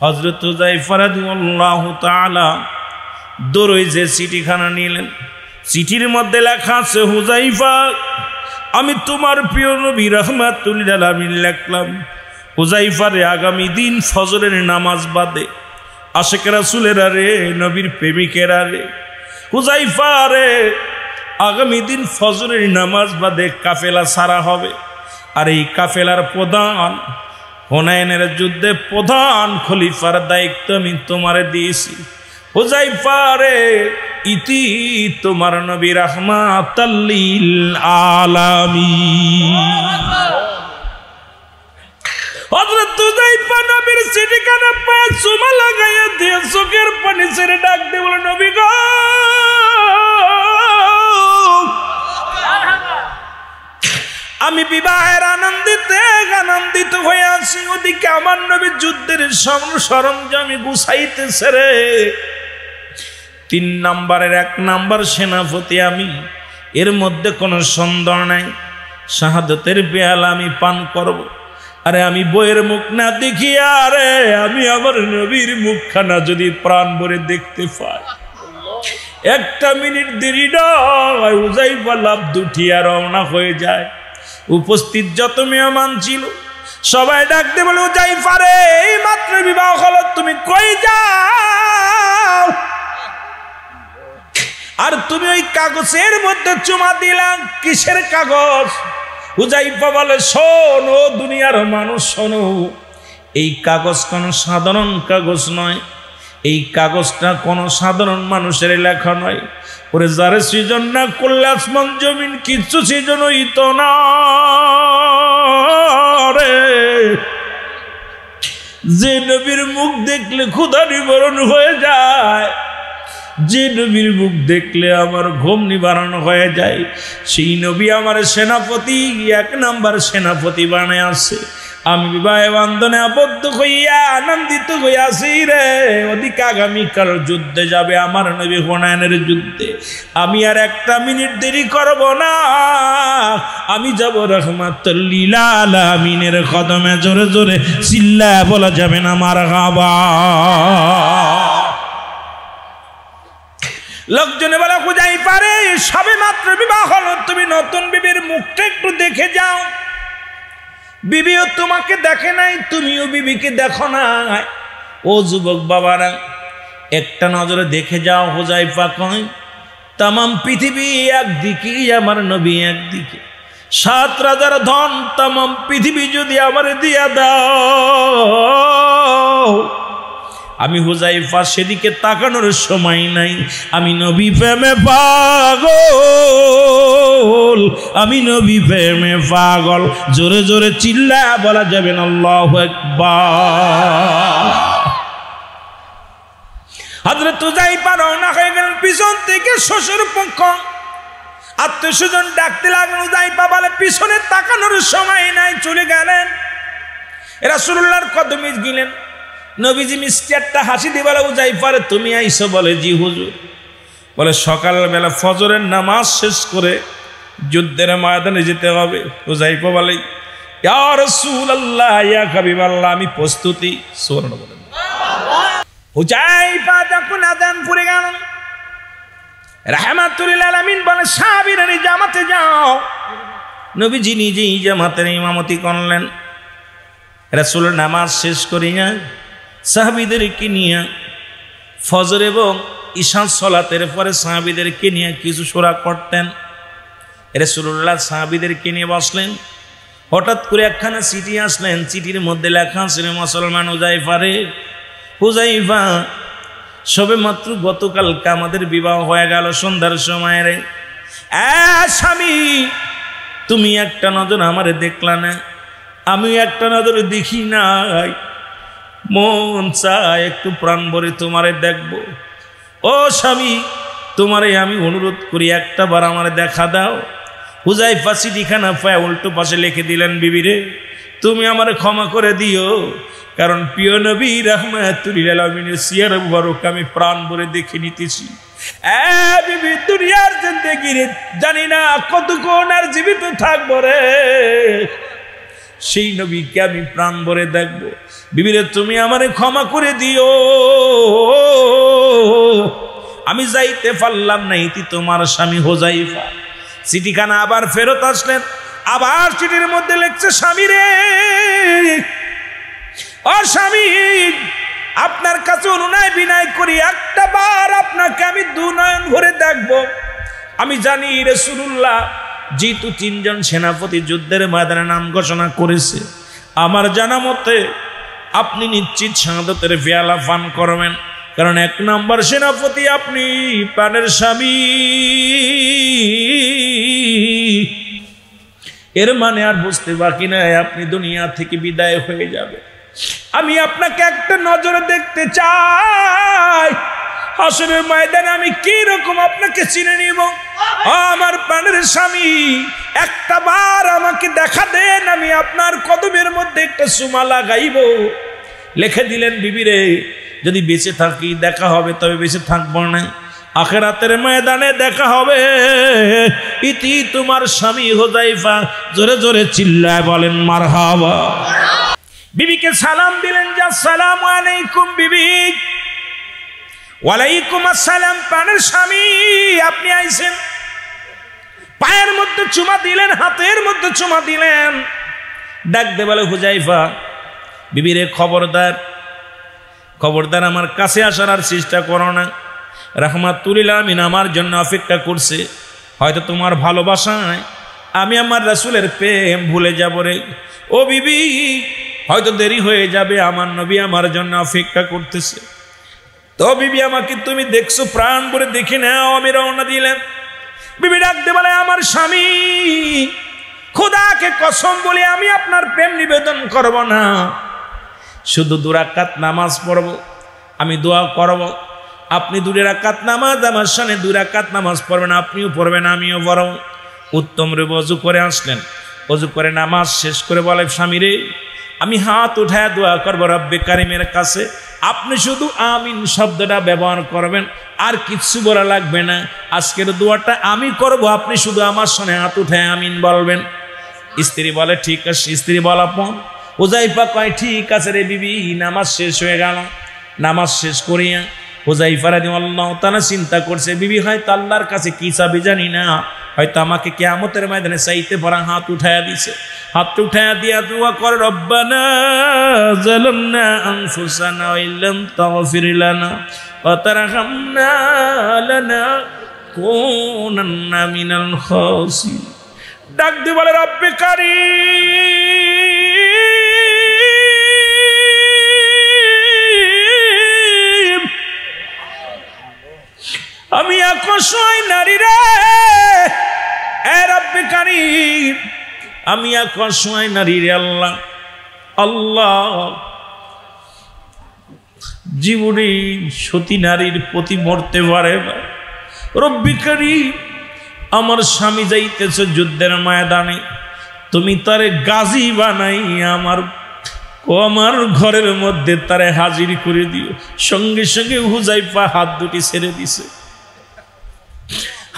হযরত হুযায়ফা রাদিয়াল্লাহু তাআলা দৌড়ে যে চিঠিখানা নিলেন, চিঠির মধ্যে লেখা আছে, হুযায়ফা আমি তোমার প্রিয় নবী রাহমাতুল লিল আলামিন লিখলাম, হুযায়ফারে আগামী দিন ফজরের নামাজ বাদে আশিক রাসূলেরা রে, নবীর প্রেমিকেরা রে, হুযায়ফা রে আগামী দিন ফজরের নামাজ বাদে কাফেলা ছাড়া হবে। আর এই কাফেলার প্রধান, হুনাইনের যুদ্ধে প্রধান খলিফার দায়িত্ব আমি তোমারে দিয়েছি। হুযায়ফা রে ইতি তোমার নবী রাহমাতাল লিল আলামিন। হযরত হুযায়ফা নবীর চিঠিখানা পায় চুমা লাগাইয়া দিয়ে চোখের পানি ছেড়ে ডাক দিয়ে বলে, নবী গো আমি বিবাহের আনন্দিত হয়ে আছি, ওদিকে আমার নবী যুদ্ধের সরঞ্জাম গুছাইতেছে রে। 3 নম্বরের 1 নম্বর সেনাপতি আমি, এর মধ্যে কোনো সন্দেহ নাই, শাহাদতের পেয়ালা আমি পান করব। আরে আমি বইয়ের মুখ না দেখিয়া রে আমি আমার নবীর মুখখানা যদি প্রাণ ভরে দেখতে পাই, 1 মিনিট দেরি নয়, হুযায়ফা লাফ দুঠিয়া রওনা হয়ে যায়। উপস্থিত যত মেহমান ছিল সবাই ডাক দিয়ে বলে, হুযায়ফা রে এই মাত্র বিবাহ হলো, তুমি কই যাও? আর তুমি ওই কাগজের মধ্যে চুমা দিলাম, কিসের কাগজ? হুযায়ফা বলে, শোনো দুনিয়ার মানুষ শোনো, এই কাগজ কোনো সাধারণ কাগজ নয়, এই কাগজটা কোনো সাধারণ মানুষের লেখা নয়। ওরে যারে সৃজন না করলে আসমান জমিন কিচ্ছু সৃজন হইত না রে। যে নবীর মুখ দেখলে ক্ষুধা নিবারণ হয়ে যায়, যে নবীর মুখ দেখলে আমার ঘুম নিবারণ হয়ে যায়, সেই নবী আমার সেনাপতি, 1 নম্বর সেনাপতি বানায় আছে। আমি বিবাহে বন্ধনে আবদ্ধ হইয়া আনন্দিত হইয়াছি রে। ওদিকে আগামীকাল যুদ্ধে যাবে আমার নবী, হুনাইনের যুদ্ধে। আমি আর 1 মিনিট দেরি করব না, আমি যাব রাহমাতুল লিল আলামিনের কদমে। জোরে জোরে চিল্লা বলা যাবে না মারহাবা। লোকজনে বলে, হুযায়ফা রে সবে মাত্র বিবাহ হলো, তুমি নতুন বিবির মুখটা একটু দেখে যাও। বিবিও তোমাকে দেখে নাই, তুমিও বিবিকে দেখো না। ও যুবক বাবারা, একটা নজরে দেখে যাও। হুযায়ফা কয়, তামাম পৃথিবী একদিকে, আমার নবী একদিকে, 7 রাজার ধন তামাম পৃথিবী যদি আমার দিয়া দাও, আমি হুযায়ফা সেদিকে তাকানোর সময় নাই। আমি নবী প্রেমে পাগল, আমি নবী প্রেমে পাগল। জোরে জোরে চিল্লা বলা যাবে না আল্লাহু আকবার। হযরত হুযায়ফা রওনা হয়ে গেলেন। পিছন থেকে শ্বশুর পক্ষ আত্মীয় স্বজন ডাকতে লাগলো। হুযায়ফা বলে, পিছনে তাকানোর সময় নাই, চলে গেলেন। রাসূলুল্লাহর কদমে গেলেন। নবীজি মিষ্টি একটা হাসি দিয়ে বলে, হুযায়ফা রে তুমি আইছো? বলে, জি হুজুর। বলে, সকালবেলা ফজরের নামাজ শেষ করে যুদ্ধের ময়দানে যেতে হবে। হুযায়ফা বলে, ইয়া রাসূলুল্লাহ, ইয়া হাবিবাল্লাহ, আমি প্রস্তুতি। সুবহানাল্লাহ বলেন। হুযায়ফা যখন আযান পড়ে গেল, রাহমাতুল লিল আলামিন বলে, সাহাবীরা জামাতে যাও। নবীজি নিজেই জামাতের ইমামতি করলেন। রাসূল নামাজ শেষ করিয়া সাহাবীদেরকে নিয়ে ফজর এবং ঈশা সালাতের পরে সাহাবীদেরকে নিয়ে কিছু সূরা করতেন। রাসূলুল্লাহ সাহাবীদেরকে নিয়ে বসলেন। হঠাৎ করে একখানা চিঠি আসলেন। চিঠির মধ্যে লেখা ছিল, মুসলমান হুযায়ফা রে, হুযায়ফা সবে মাত্র গতকালকে আমাদের বিবাহ হয়ে গেল সন্ধ্যার সময় রে। স্বামী তুমি একটা নজর আমারে দেখলা না, আমি একটা নজর দেখি নাই, মন চায় একটু প্রাণ ভরে তোমারে দেখব। ও স্বামী, তোমারে আমি অনুরোধ করি একটা বার আমারে দেখা দাও। হুযায়ফা চিঠিখানা পায় উল্টো পাশে লিখে দিলেন, বিবিরে তুমি আমারে ক্ষমা করে দিও, কারণ প্রিয় নবী রাহমাতুল লিল আলামিনের সিয়ার মুবারক আমি প্রাণ ভরে দেখে নিতেছি। বিবি দুনিয়ার জিন্দেগি জানি না কতক্ষণ আর জীবিত থাকবো রে। সেই নবীকে আমি প্রাণ ভরে দেখব। বিবিরে তুমি আমারে ক্ষমা করে দিও, আমি যাইতে পারলাম না। ইতি তোমার স্বামী হুযায়ফা। চিঠিখানা আবার ফেরত আসলেন, আবার চিঠির মধ্যে লিখছে, স্বামী রে, ও স্বামী, আপনার কাছে অনুনয় বিনয় করি, একটা বার আপনাকে আমি দুনয়ন ভরে দেখব। আমি জানি রাসূলুল্লাহ যেহেতু 3 জন সেনাপতি যুদ্ধের ময়দানে নাম ঘোষণা করেছে, আমার জানা মতে আপনি নিশ্চিত শাহাদাতের পেয়ালা পান করবেন, কারণ 1 নম্বর সেনাপতি আপনি, প্রাণের স্বামী। এর মানে আর বুঝতে বাকি নাই আপনি দুনিয়া থেকে বিদায় হয়ে যাবে। আমি আপনাকে একটা নজরে দেখতে চাই, হাসরের ময়দানে আমি কি রকম আপনাকে চিনে নিব। আমার প্রাণের স্বামী, একটা বার আমাকে দেখা দেন, আমি আপনার কদমের মধ্যে একটা চুমা লাগাইব। লিখে দিলেন, বিবিরে, যদি বেঁচে থাকি দেখা হবে, তবে বেঁচে থাকবো না, আখিরাতের ময়দানে দেখা হবে। ইতি তোমার স্বামী হুযায়ফা। জোরে জোরে চিল্লায় বলেন মারহাবা। বিবিকে সালাম দিলেন, যে আসসালামু আলাইকুম বিবি। ওয়ালাইকুম আসসালাম প্রাণের স্বামী, আপনি আইছেন। পায়ের মধ্যে চুমা দিলেন, হাতের মধ্যে চুমা দিলেন। ডাক দে বলে, হুযায়ফা, বিবিরে খবরদার, খবরদার আমার কাছে আসার আর চেষ্টা করো না। রাহমাতুল লিল আলামিন আমার জন্য অপেক্ষা করছে, হয়তো তোমার ভালোবাসায় আমি আমার রাসূলের প্রেম ভুলে যাব রে। ও বিবি, হয়তো দেরি হয়ে যাবে, আমার নবী আমার জন্য অপেক্ষা করতেছে। তো বিবি, আমাকে তুমি দেখছো, প্রাণ ভরে দেখে নাও। আমি রওনা দিলাম। বিবি ডাক দে বলে, আমার স্বামী, খোদাকে কসম বলে আমি আপনার প্রেম নিবেদন করব না, শুধু 2 রাকাত নামাজ পড়ব, আমি দোয়া করব। আপনি 2 রাকাত নামাজ আমার সামনে 2 রাকাত নামাজ পড়বেন, আপনিও পড়বেন, আমিও পড়ব। উত্তম রে ওযু করে আসলেন, ওযু করে নামাজ শেষ করে বলে, স্বামী রে, আমি হাত উঠায় দোয়া করব রব্বে কারিমের কাছে, আপনি শুধু আমিন শব্দটা ব্যবহার করবেন, আর কিচ্ছু বলা লাগবে না। আজকের দোয়াটা আমি করব, আপনি শুধু আমার সামনে হাত উঠায় আমিন বলবেন। স্ত্রী বলে, ঠিক আছে। স্ত্রী বলা পন, হুযায়ফা কয়, ঠিক আছে রে বিবি। নামাজ শেষ হয়ে গেল। নামাজ শেষ করিয়া হুযায়ফা রাদিয়াল্লাহু তাআলা চিন্তা করছে, বিবি হয়তো আল্লাহর কাছে কি চাবি জানি না, হয়তো আমাকে কিয়ামতের ময়দানে চাইতে পারা। হাত উঠায়া দিছে, হাত উঠায়া দিয়া দোয়া করে, রব্বানা যালামনা আনফুসানা ওয়া ইল্লাম তাগফির লানা ওয়া তারহামনা লানাকুনান্না মিনাল খাসিরিন। ডাক দিয়ে বলে, রব্বে কারীম, আমি অসহায় নারী রে। এ রব্বে কারীম, আমি অসহায় নারী রে। আল্লাহ, আল্লাহ, জীবনে সতী নারীর প্রতি মরতে পারে না। রব্বে কারীম, আমার স্বামী যাইতেছে যুদ্ধের ময়দানে, তুমি তারে গাজী বানাই আমার ঘরের মধ্যে তারে হাজির করে দিও। সঙ্গে সঙ্গে হুযায়ফা হাত দুটি ছেড়ে দিছে।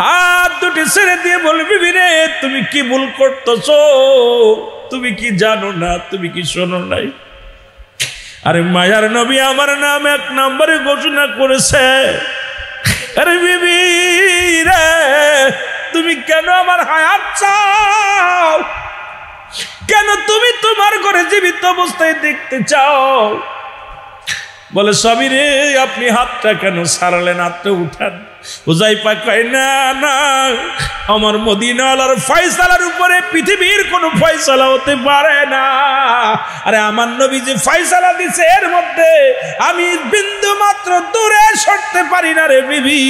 হাত দুটি ছেড়ে দিয়ে বলবি, বিবি রে, তুমি কি ভুল করতেছ? তুমি কি জানো না? তুমি কি শোনো নাই? আরে মায়ার নবী আমার নাম 1 নম্বরে ঘোষণা করেছে। আরে বিবি রে, তুমি কেন আমার হায়াত চাও? কেন তুমি তোমার ঘরে জীবিত অবস্থায় দেখতে চাও? বলে, স্বামী রে, আপনি হাতটা কেন ছাড়লেন? হাতটা উঠান। হুযায়ফা কয়, না না, আমার মদিনাওয়ালার ফয়সালার উপরে পৃথিবীর কোনো ফয়সালা হতে পারে না। আরে আমার নবী যে ফয়সালা দিছে, এর মধ্যে আমি বিন্দু মাত্র দূরে সরতে পারি না রে বিবি।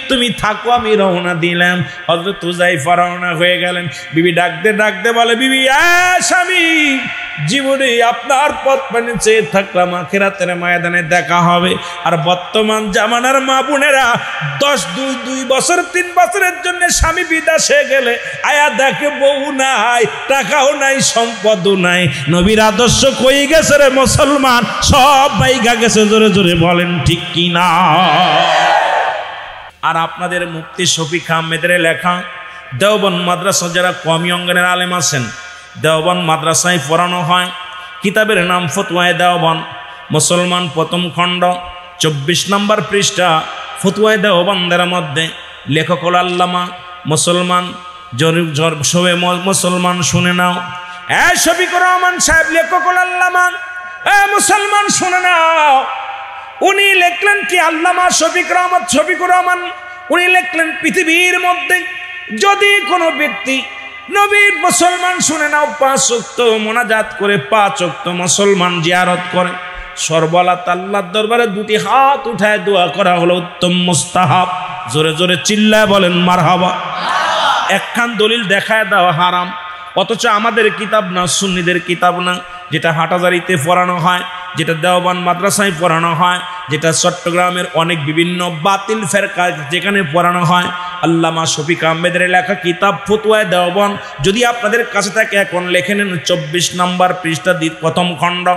তুমি থাকো, আমি রওনা দিলাম। হযরত হুযায়ফা রওনা হয়ে গেলেন। বিবি ডাকতে বলে, বিবি, স্বামী, জীবনে আপনার পথ মানে চেয়ে থাকলাম, আখিরাতের ময়দানে দেখা হবে। আর বর্তমান জামানার মা বোনেরা 2 বছর 3 বছরের জন্য স্বামী বিদেশে গেলে আয়া দেখে বউ নাই, টাকাও নাই, সম্পদও নাই। নবীর আদর্শ কই গেছে রে মুসলমান? সব বাইগা গেছে। জোরে জোরে বলেন ঠিক কি না? আর আপনাদের মুফতি শফিক আহমেদের লেখা দেওবন্দ মাদ্রাসা যারা কওমি অঙ্গনের আলেম আছেন, দেওবন্দ মাদ্রাসায় পড়ানো হয়। কিতাবের নাম ফতোয়ায়ে দেওবন্দ, মুসলমান প্রথম খণ্ড 24 নম্বর পৃষ্ঠা। ফতোয়ায়ে দেওবন্দের মধ্যে লেখক হল আল্লামা মুসলমান মুসলমান শুনে নাও, শফিকুর রহমান সাহেব লেখক হল আল্লামা, মুসলমান শুনে নাও। উনি লিখলেন কি, আল্লামা শফিকুর রহমান উনি লিখলেন, পৃথিবীর মধ্যে যদি কোনো ব্যক্তি নবীর মুসলমান শুনে নাও 5 ওয়াক্ত মোনাজাত করে, 5 ওয়াক্ত মুসলমান জিয়ারত করে, সর্বলাত আল্লাহর দরবারে 2টি হাত উঠায় দোয়া করা হলো উত্তম মুস্তাহাব। জোরে জোরে চিল্লায় বলেন মারহাবা। একখান দলিল দেখায় দেওয়া হারাম, অথচ আমাদের কিতাব না, সুন্নিদের কিতাব না, যেটা হাটাজারিতে পড়ানো হয়, যেটা দেওবন্দ মাদ্রাসায় পড়ানো হয়, যেটা চট্টগ্রামের অনেক বিভিন্ন বাতিল ফেরকা যেখানে পড়ানো হয়, আল্লামা শফিক আহমেদের লেখা কিতাব ফতোয়ায়ে দেওবন্দ যদি আপনাদের কাছে থাকে এখন লেখে নেন 24 নম্বর পৃষ্ঠা প্রথম খণ্ড,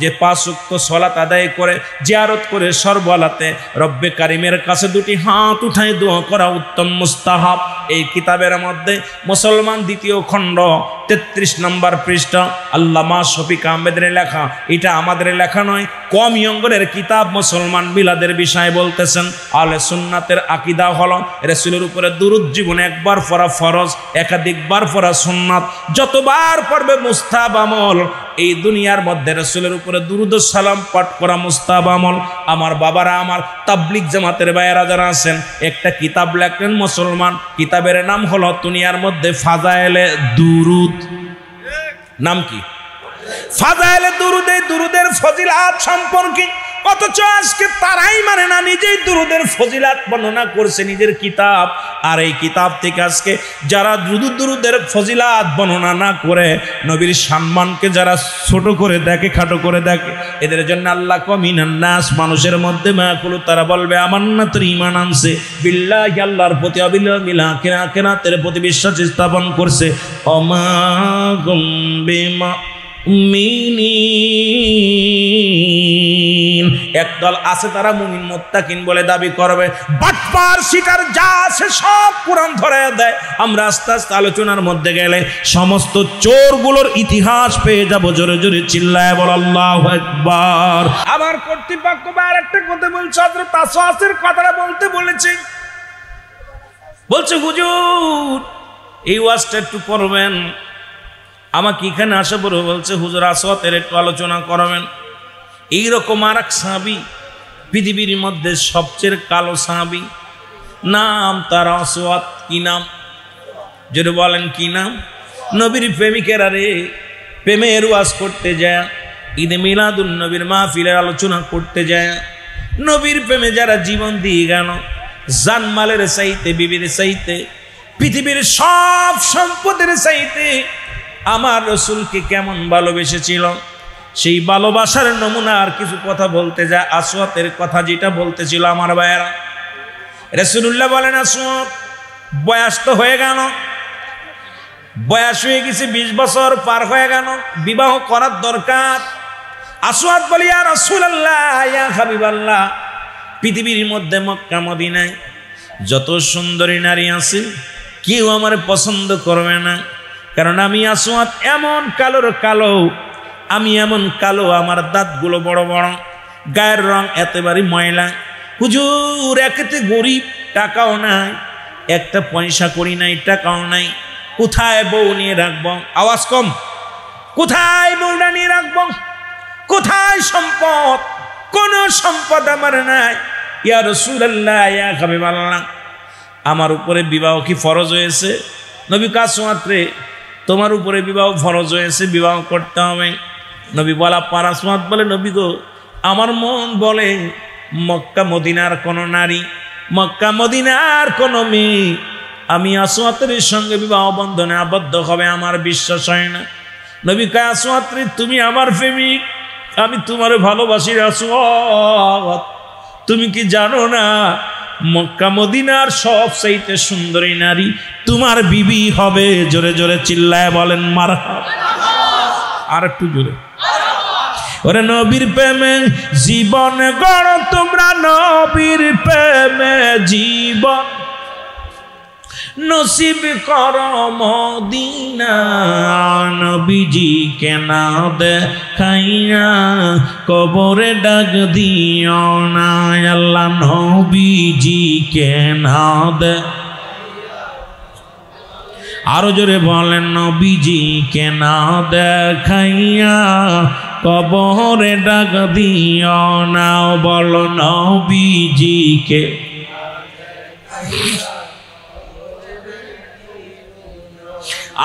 যে 5 ওয়াক্ত সালাত আদায় করে জিয়ারত করে সর্বলাতে রব্বে কারিমের কাছে 2টি হাত উঠায় দোয়া করা উত্তম মুস্তাহাব। এই কিতাবের মধ্যে মুসলমান 2য় খণ্ড 33 নম্বর পৃষ্ঠা আল্লামা শফিক আহমেদের লেখা। এটা আমাদের লেখা নয়, কওমি অঙ্গনের কিতাব। মুসলমান মিলাদের বিষয় বলতেছেন, আহলে সুন্নাতের আকীদা হলো রাসূলের উপরে দুরূদ জীবনে একবার পড়া ফরজ, একাধিকবার পড়া সুন্নাত। যতবার পড়বে মুস্তাহাব আমল। এই দুনিয়ার মধ্যে রাসূলের উপরে দুরূদ ও সালাম পাঠ করা মুস্তাহাব আমল। আমার বাবারা, আমার তাবলিগ জামাতের ভাইয়েরা যারা আছেন, একটা কিতাব লেখলেন মুসলমান, কিতাবের নাম হলো দুনিয়ার মধ্যে ফাজায়েলে দুরূদ। নাম কি? ফাজায়েলে দুরূদ। এই দুরূদের ফজিলাত সম্পর্কে অথচ আজকে তারাই মানে না, নিজেই দুরূদের ফজিলাত বর্ণনা করছে নিজের কিতাব। আর এই কিতাব থেকে আজকে যারা দুরূদের ফজিলাত বর্ণনা না করে নবীর সম্মানকে যারা ছোট করে দেখে, খাটো করে দেখে, এদের জন্য আল্লাহ কমিনান নাস, মানুষের মধ্যে মাকুলু, তারা বলবে আমান্না, তোর ঈমান আনছে বিল্লাহি, আল্লাহর প্রতি, অবিল আখিরাতের প্রতি বিশ্বাস স্থাপন করছে। অমা গুম্বিমা মুমিনিন, একদল আছে তারা মুমিন মুত্তাকিন বলে দাবি করবে, বাটপার শিকার যা আছে সব কোরআন ধরায় দেয়। আমরা আস্তে আস্তে আলোচনার মধ্যে গেলে সমস্ত চোরগুলোর ইতিহাস পেয়ে যাব। জোরে জোরে চিল্লায় বল আল্লাহু আকবার। আবার কর্তৃপক্ষ আরেকটা কথা বলছে, হযরত আসওয়াতের কথাটা বলতে বলেছে, বলছে হুজুর এই ওয়াজটা একটু করবেন। আমাকে এখানে আসা পরে বলছে, হুজুর আসওয়াতের একটু আলোচনা করবেন। এইরকম আর এক সাহাবী, পৃথিবীর মধ্যে সবচেয়ে কালো সাহাবী, নাম তার আসওয়াত। কি নাম? যদি বলেন কি নাম? নবীর প্রেমিকেরা রে, প্রেমের ওয়াজ করতে যায়, ঈদে মিলাদুন নবীর মাহফিলের আলোচনা করতে যায়, নবীর প্রেমে যারা জীবন দিয়ে গেল, জানমালের চাইতে, বিবির চাইতে, পৃথিবীর সব সম্পদের চাইতে আমার রসুলকে কেমন ভালোবেসেছিল, সেই ভালোবাসার নমুনা আর কিছু কথা বলতে যায়। আসওয়াতের কথা যেটা বলতেছিল আমার ভাইয়েরা, রাসূলুল্লাহ বলেন, আসওয়াত বয়স তো হয়ে গেল, বয়স হয়ে গেছে, 20 বছর পার হয়ে গেল, বিবাহ করার দরকার। আসওয়াত বলি, ইয়া রাসূলুল্লাহ, ইয়া হাবিবাল্লাহ, পৃথিবীর মধ্যে মক্কা মদিনায় যত সুন্দরী নারী আছে কেউ আমার পছন্দ করবে না, কারণ আমি আসওয়াত এমন কালোর কালো, আমি এমন কালো, আমার দাঁতগুলো বড় বড়, গায়ের রং একেবারে ময়লা। হুজুর একেতে গরিব, টাকাও নাই, একটা পয়সা করি নাই, টাকাও নাই, কোথায় বউ নিয়ে রাখবো? আওয়াজ কম। কোথায় বউটা নিয়ে রাখবো? কোথায় সম্পদ? কোন সম্পদ আমার নাই। ইয়া রাসূলুল্লাহ, ইয়া হাবিবাল্লাহ, আমার উপরে বিবাহ কি ফরজ হয়েছে? নবী আসওয়াত রে, তোমার উপরে বিবাহ ফরজ হয়েছে, বিবাহ করতে হবে। নবী বলা পার। আসওয়াত বলে, নবী গো, আমার মন বলে মক্কা মদিনার কোন নারী, মক্কা মদিনার কোন মেয়ে আমি আসওয়াতের সঙ্গে বিবাহ বন্ধনে আবদ্ধ হবে আমার বিশ্বাস হয় না। নবী কয়, আসওয়াত রে, তুমি আমার প্রেমিক, আমি তোমার ভালোবাসি। আসওয়াত তুমি কি জানো না মক্কা মদিনার সবচাইতে সুন্দরী নারী তোমার বিবি হবে? জোরে জোরে চিল্লায় বলেন মারহাবা। আর একটু জোরে। ওরে নবীর প্রেমে জীবন গড় তোমরা, নবীর প্রেমে জীবন, নসিব কর মদিনা নবীজি কে না দেখাইয়া কবরে ডাক দিও না আল্লাহ নবীজি কে না দে আরো জোরে বলেন নবীজি কে না দেখাইয়া কবরে ডাক দিও না বলো নবীজি কে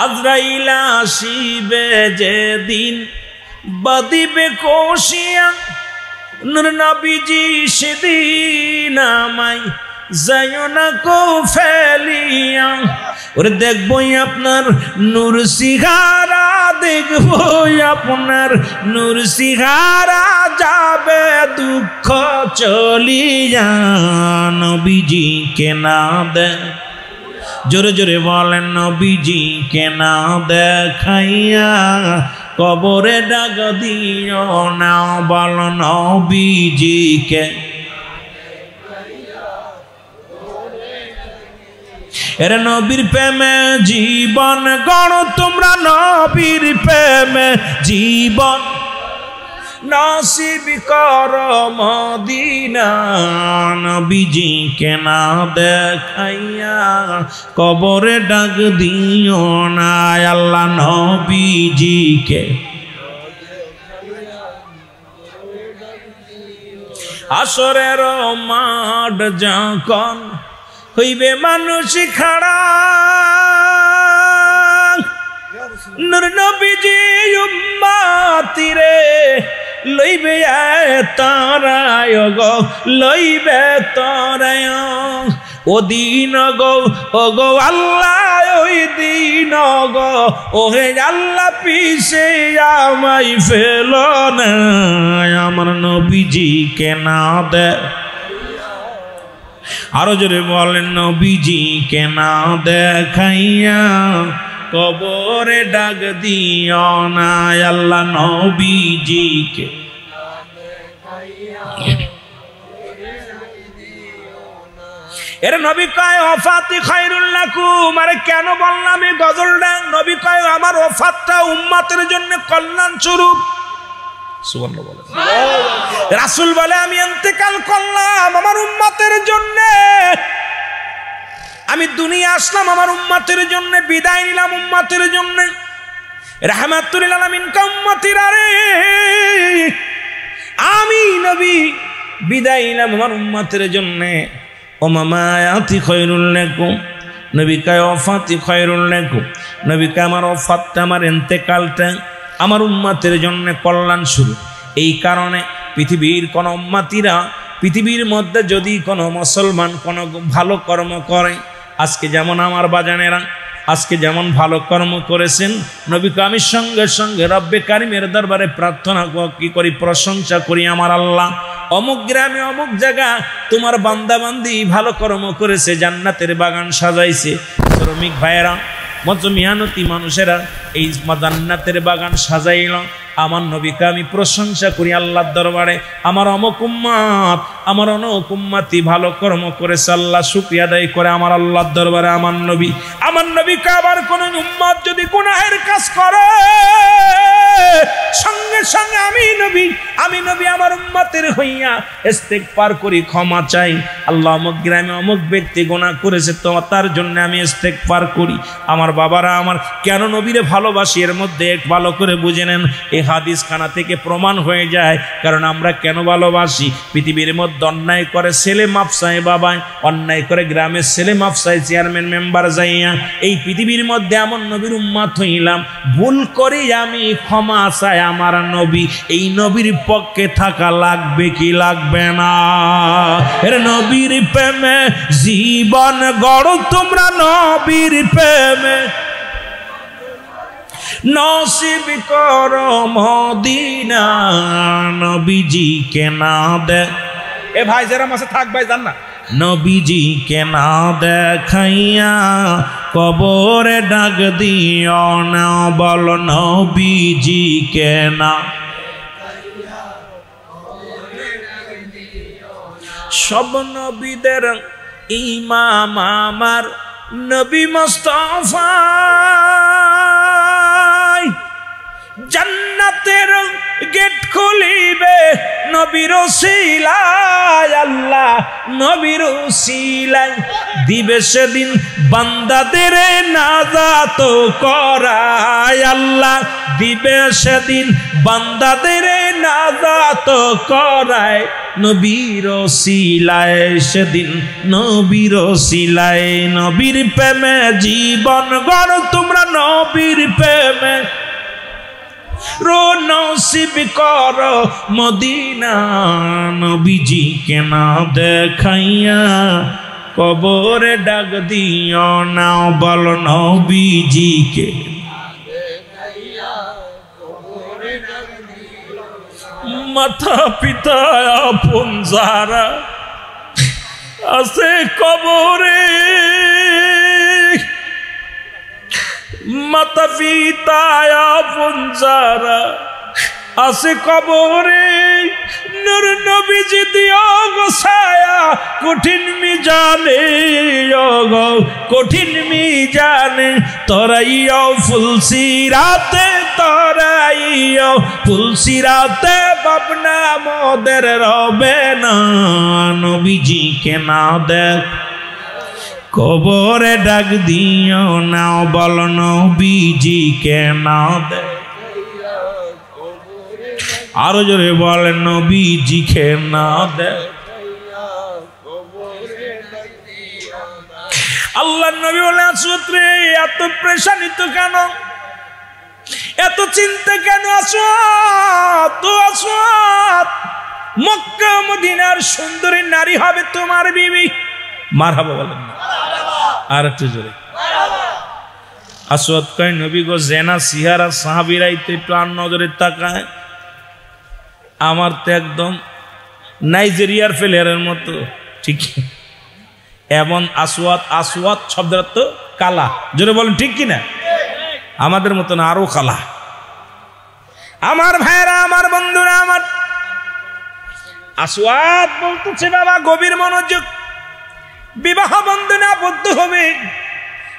আজরাইল আসিবে যেদিন বাদিবে কোশিয়া নূর নবীজি সেদিন আমায় যাইও না কো ফেলিয়া ওরে দেখবই আপনার নূর সিহারা দেখবই আপনার নূর সিহারা যাবে দুঃখ চলিয়া নবীজি কে না দে জোরে জোরে বলেন নবীজি কে না দেখাইয়া কবরে ডাক দিও না বল নবীজি কে এর নবীর প্রেমে জীবন গণ তোমরা নবীর প্রেমে জীবন নসিব কর মদিনা নবীজি কে না দেখাইয়া কবরে ডাক দিও না আল্লাহ নবীজি কে আসরের মাঠ যখন হইবে মানুষ খাড়া নূর নবীজি উম্মতিরে লইবে তারায় গো লইবে তারায় ও দিন গো ও গো আল্লাহ ওই দিন গো ওহে আল্লাহ পিছে আমায় ফেল না আমার নবীজি কে না দে আরো জোরে বলেন নবীজি কে না দেখাইয়া কবরে ডাক দিও না আল্লাহ নবীজি কে এর নবী কয় ওফাতি খায়রুল লাকুম আরে কেন বললাম এই গজলটা নবী কয় আমার ওফাতটা উম্মতের জন্য কল্যাণ স্বরূপ সুবহানাল্লাহ বলেন রাসূল বলে আমি ইন্তেকাল করলাম আমার উম্মতের জন্য আমি দুনিয়া আসলাম আমার উম্মতের জন্য বিদায় নিলাম উম্মতের জন্য রাহমাতুল লিল আলামিন উম্মতিরা রে আমি নবী বিদায় নিলাম আমার উম্মতের জন্য ও মামায়াতি খায়রুল লাকুম নবী কয় ওফাতি খায়রুল লাকুম নবী কয় আমার ওফাতটা আমার ইন্তেকালটা আমার উম্মতের জন্য কল্যাণ শুরু এই কারণে পৃথিবীর কোন উম্মতিরা পৃথিবীর মধ্যে যদি কোনো মুসলমান কোনো ভালো কর্ম করে আজকে যেমন আমার বাজানেরা আজকে যেমন ভালো কর্ম করেছেন নবীকে আমি সঙ্গে সঙ্গে রব্বে কারিমের দরবারে প্রার্থনা কি করি প্রশংসা করি আমার আল্লাহ অমুক গ্রামে অমুক জায়গা তোমার বান্দাবান্দি ভালো কর্ম করেছে জান্নাতের বাগান সাজাইছে শ্রমিক ভাইয়েরা মত মেহনতি মানুষেরা এই জান্নাতের বাগান সাজাইল আমার নবীকে আমি প্রশংসা করি আল্লাহর দরবারে আমার অমুক উম্মত আমার অমুক উম্মতি ভালো কর্ম করেছে আল্লাহ শুকরিয়া আদায় করে আমার আল্লাহর দরবারে আমার নবীকে আবার কোন উম্মত যদি গুনাহের কাজ করে সঙ্গে সঙ্গে আমি নবী আমার উম্মতের হইয়া ইস্তেগফার করি ক্ষমা চাই আল্লাহ অমুক গ্রামে অমুক ব্যক্তি গুনাহ করেছে তো তার জন্য আমি ইস্তেগফার করি আমার বাবারা আমার কেন নবীরে ভালোবাসি এর মধ্যে এক ভালো করে বুঝে নেন এই হাদিস খানা থেকে প্রমাণ হয়ে যায় কারণ আমরা কেন ভালোবাসি পৃথিবীর মধ্যে অন্যায় করে ছেলে মাফসায় বাবায় অন্যায় করে গ্রামের ছেলে মাফসায় চেয়ারম্যান মেম্বার যাইয়া এই পৃথিবীর মধ্যে এমন নবীর উম্মত হইলাম ভুল করি আমি ক্ষমা চাই আমার নবী এই নবীর পক্ষে থাকা লাগবে কি লাগবে না এর নবীর প্রেমে জীবন গড়ো তোমরা নবীর প্রেমে নসিব কর মদিনা নবীজি কে না দে এ ভাই যারা মাসে থাক ভাই জান না নবীজি কে না দেখাইয়া কবরে ডাক দিও না বল নবীজি কে না সব নবীদের ইমাম আমার নবী মুস্তাফা জান্নাতের গেট খুলিবে নবীর ওসিলায় আল্লাহ নবীর ওসিলায় দিবে সেদিন বান্দাদের নাজাত করায় আল্লাহ দিবে সেদিন বান্দাদের নাজাত করায় নবীর ওসিলায় সেদিন নবীর ওসিলায় নবীর প্রেমে জীবন গড় তোমরা নবীর প্রেমে রো নসিব কর মদিনা নবীজি কে না দেখাইয়া কবরে ডাক দিও না বল নবীজি কে মাতা পিতা আপন যারা আছে কবরে মাতা পিতা আপন যারা আছে কবরে নূর নবীজি দিও গো ছায়া কঠিন মিজানে গো কঠিন মিজানে তরাইও ফুলসিরাতে তরাইও ফুলসিরাতে বাবনা মোদের রবে না নবীজি কে না দেখ কবরে ডাক দিও না বল নবীজি কে না দেখ আরো জোরে বলেন নবীজি কে না দেখ আল্লাহ নবী বলে আসুত্রে এত প্রেশানিত কেন এত চিন্তা কেন আসুত মক্কা মদিনার সুন্দরী নারী হবে তোমার বিবি মারহাবা বলেন না আর একটু জোরে আসওয়াদ কয় নবী গো জেনা সিহারা সাহাবীরা একটু আর নজরে তাকায় আমার তো একদম নাইজেরিয়ার প্লেয়ারের মতো ঠিক এমন আসওয়াদ শব্দের অর্থ কালা জোরে বলেন ঠিক কিনা আমাদের মতন আরো কালা আমার ভাইরা আমার বন্ধুরা আমার আসওয়াদ বলতেছে বাবা গভীর মনোযোগ বিবাহ বন্ধনে আবদ্ধ হবে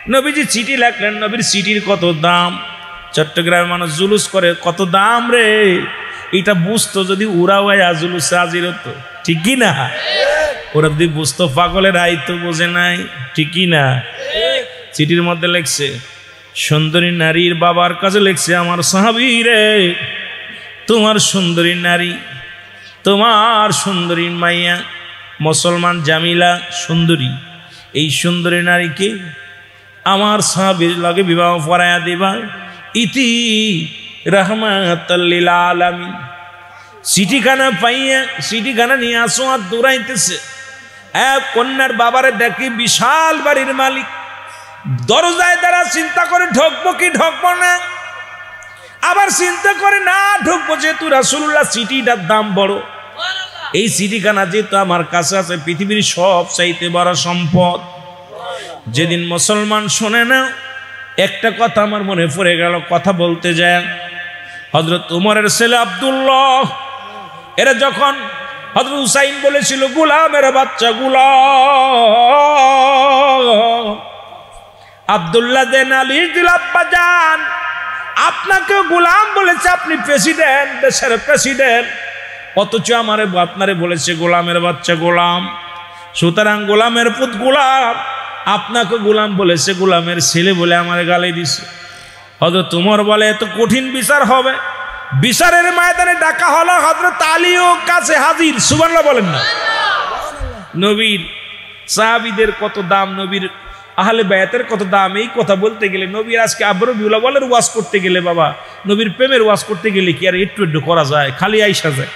নবীজি চিঠি লিখলেন নবীর চিঠির কত দাম চট্টগ্রামের মানুষ জুলুস করে কত দাম রে এটা বুঝতো যদি ওরা ওই জুলুস হাজির হতো ঠিক কি না ওরা যদি বুঝতো পাগলের আই তো বোঝে নাই ঠিক কি না চিঠির মধ্যে লেখছে সুন্দরী নারীর বাবার কাছে লেখছে আমার সাহাবী রে তোমার সুন্দরী নারী তোমার সুন্দরী মাইয়া মুসলমান জামিলা সুন্দরী এই সুন্দরী নারীকে আমার সাহাবীর লগে বিবাহ পড়ায়া দিবা ইতি রাহমাতাল লিল আলামিন চিঠিখানা পাইয়া চিঠিখানা নিয়ে আসো আর দৌড়াইতেছে এক কন্যার বাবারে দেখি বিশাল বাড়ির মালিক দরজায় দ্বারা চিন্তা করে ঢুকবো কি ঢুকবো না আবার চিন্তা করে না ঢুকবো যেহেতু রাসূলুল্লাহ চিঠিটার দাম বড় এই চিঠিখানা যেহেতু আমার কাছে আছে পৃথিবীর সব চাইতে বড় সম্পদ যেদিন মুসলমান শোনে না একটা কথা আমার মনে পড়ে গেল কথা বলতে যায় হযরত উমরের ছেলে আব্দুল্লাহ এরা যখন হযরত হুসাইন বলেছিল গোলামের বাচ্চা গোলাম আব্দুল্লাহ দেন আলী দিল আব্বা জান আপনাকে গোলাম বলেছে আপনি প্রেসিডেন্ট দেশের প্রেসিডেন্ট অথচ আমারে আপনারে বলেছে গোলামের বাচ্চা গোলাম সুতরাং গোলামের পুত গোলাম আপনাকে গোলাম বলেছে গোলামের ছেলে বলে আমারে গালি দিছে হযরত উমর বলে এত কঠিন বিচার হবে বিচারের ময়দানে ডাকা হলো হযরত আলীও কাছে হাজির সুবহানাল্লাহ বলেন না নবীর সাহাবীদের কত দাম নবীর আহলে বায়াতের কত দাম এই কথা বলতে গেলে নবীর আজকে আবরবিউল্লাহ বলের ওয়াজ করতে গেলে বাবা নবীর প্রেমের ওয়াজ করতে গেলে কি আর একটু একটু করা যায় খালি আইসা যায়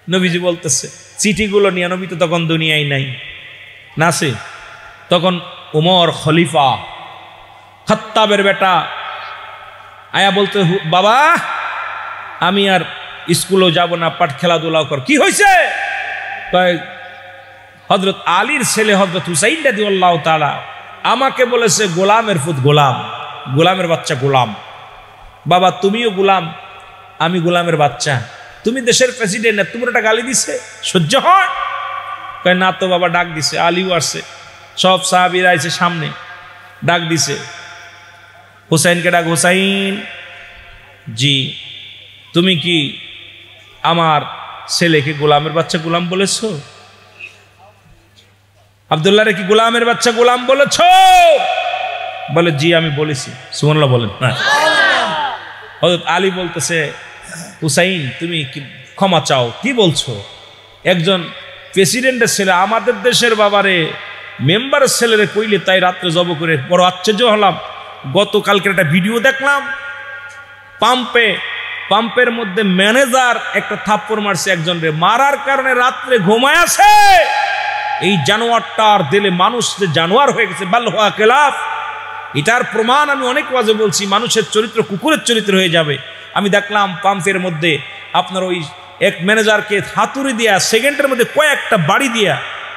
নবীজি বলতেছে চিঠিগুলো নিয়ে নবী তো তখন দুনিয়ায় নাই নাসে তখন উমর খলিফা খাত্তাবের বেটা আয়া বলতে বাবা আমি আর স্কুলেও যাব না পাঠ খেলাধুলাও কর কি হয়েছে হযরত আলীর ছেলে হযরত হুসাইন রাদিয়াল্লাহু তাআলা আমাকে বলেছে গোলামের পুত গোলাম গোলামের বাচ্চা গোলাম বাবা তুমিও গোলাম আমি গোলামের বাচ্চা তুমি দেশের প্রেসিডেন্ট না তোমার একটা গালি দিছে সহ্য হয় কয় না তো বাবা ডাক দিছে আলীও আসছে সব সাহাবীরা আইছে সামনে, ডাক দিছে হুসাইনকে, ডাক, হুসাইন জি, তুমি কি আমার ছেলেকে গোলামের বাচ্চা গোলাম বলেছ? আব্দুল্লাহ রে কি গোলামের বাচ্চা গোলাম বলেছ? বলে জি আমি বলেছি। সুবহানাল্লাহ বলেন না। হযরত আলী বলতেছে হুসাইন তুমি কি ক্ষমা চাও, কি বলছো? একজন প্রেসিডেন্টের ছেলে, আমাদের দেশের বাবারে মেম্বারের ছেলেরে কইলে তাই রাত্রে জব করে। বড় আশ্চর্য হলাম, গতকালকে একটা ভিডিও দেখলাম, পাম্পের মধ্যে ম্যানেজার একটা থাপ্পড় মারছে একজন রে, মারার কারণে রাত্রে ঘুমায় আছে। এই জানোয়ারটার দিলে মানুষ যে জানোয়ার হয়ে গেছে, বাল হুয়া খেলাফ। এটার প্রমাণ আমি অনেক ওয়াজে বলছি, মানুষের চরিত্র কুকুরের চরিত্র হয়ে যাবে। আমি দেখলাম পাম্পের মধ্যে আপনার ওই এক ম্যানেজারকে হাতুড়ি দিয়া সেকেন্ডের মধ্যে কয়েকটা বাড়ি দিয়া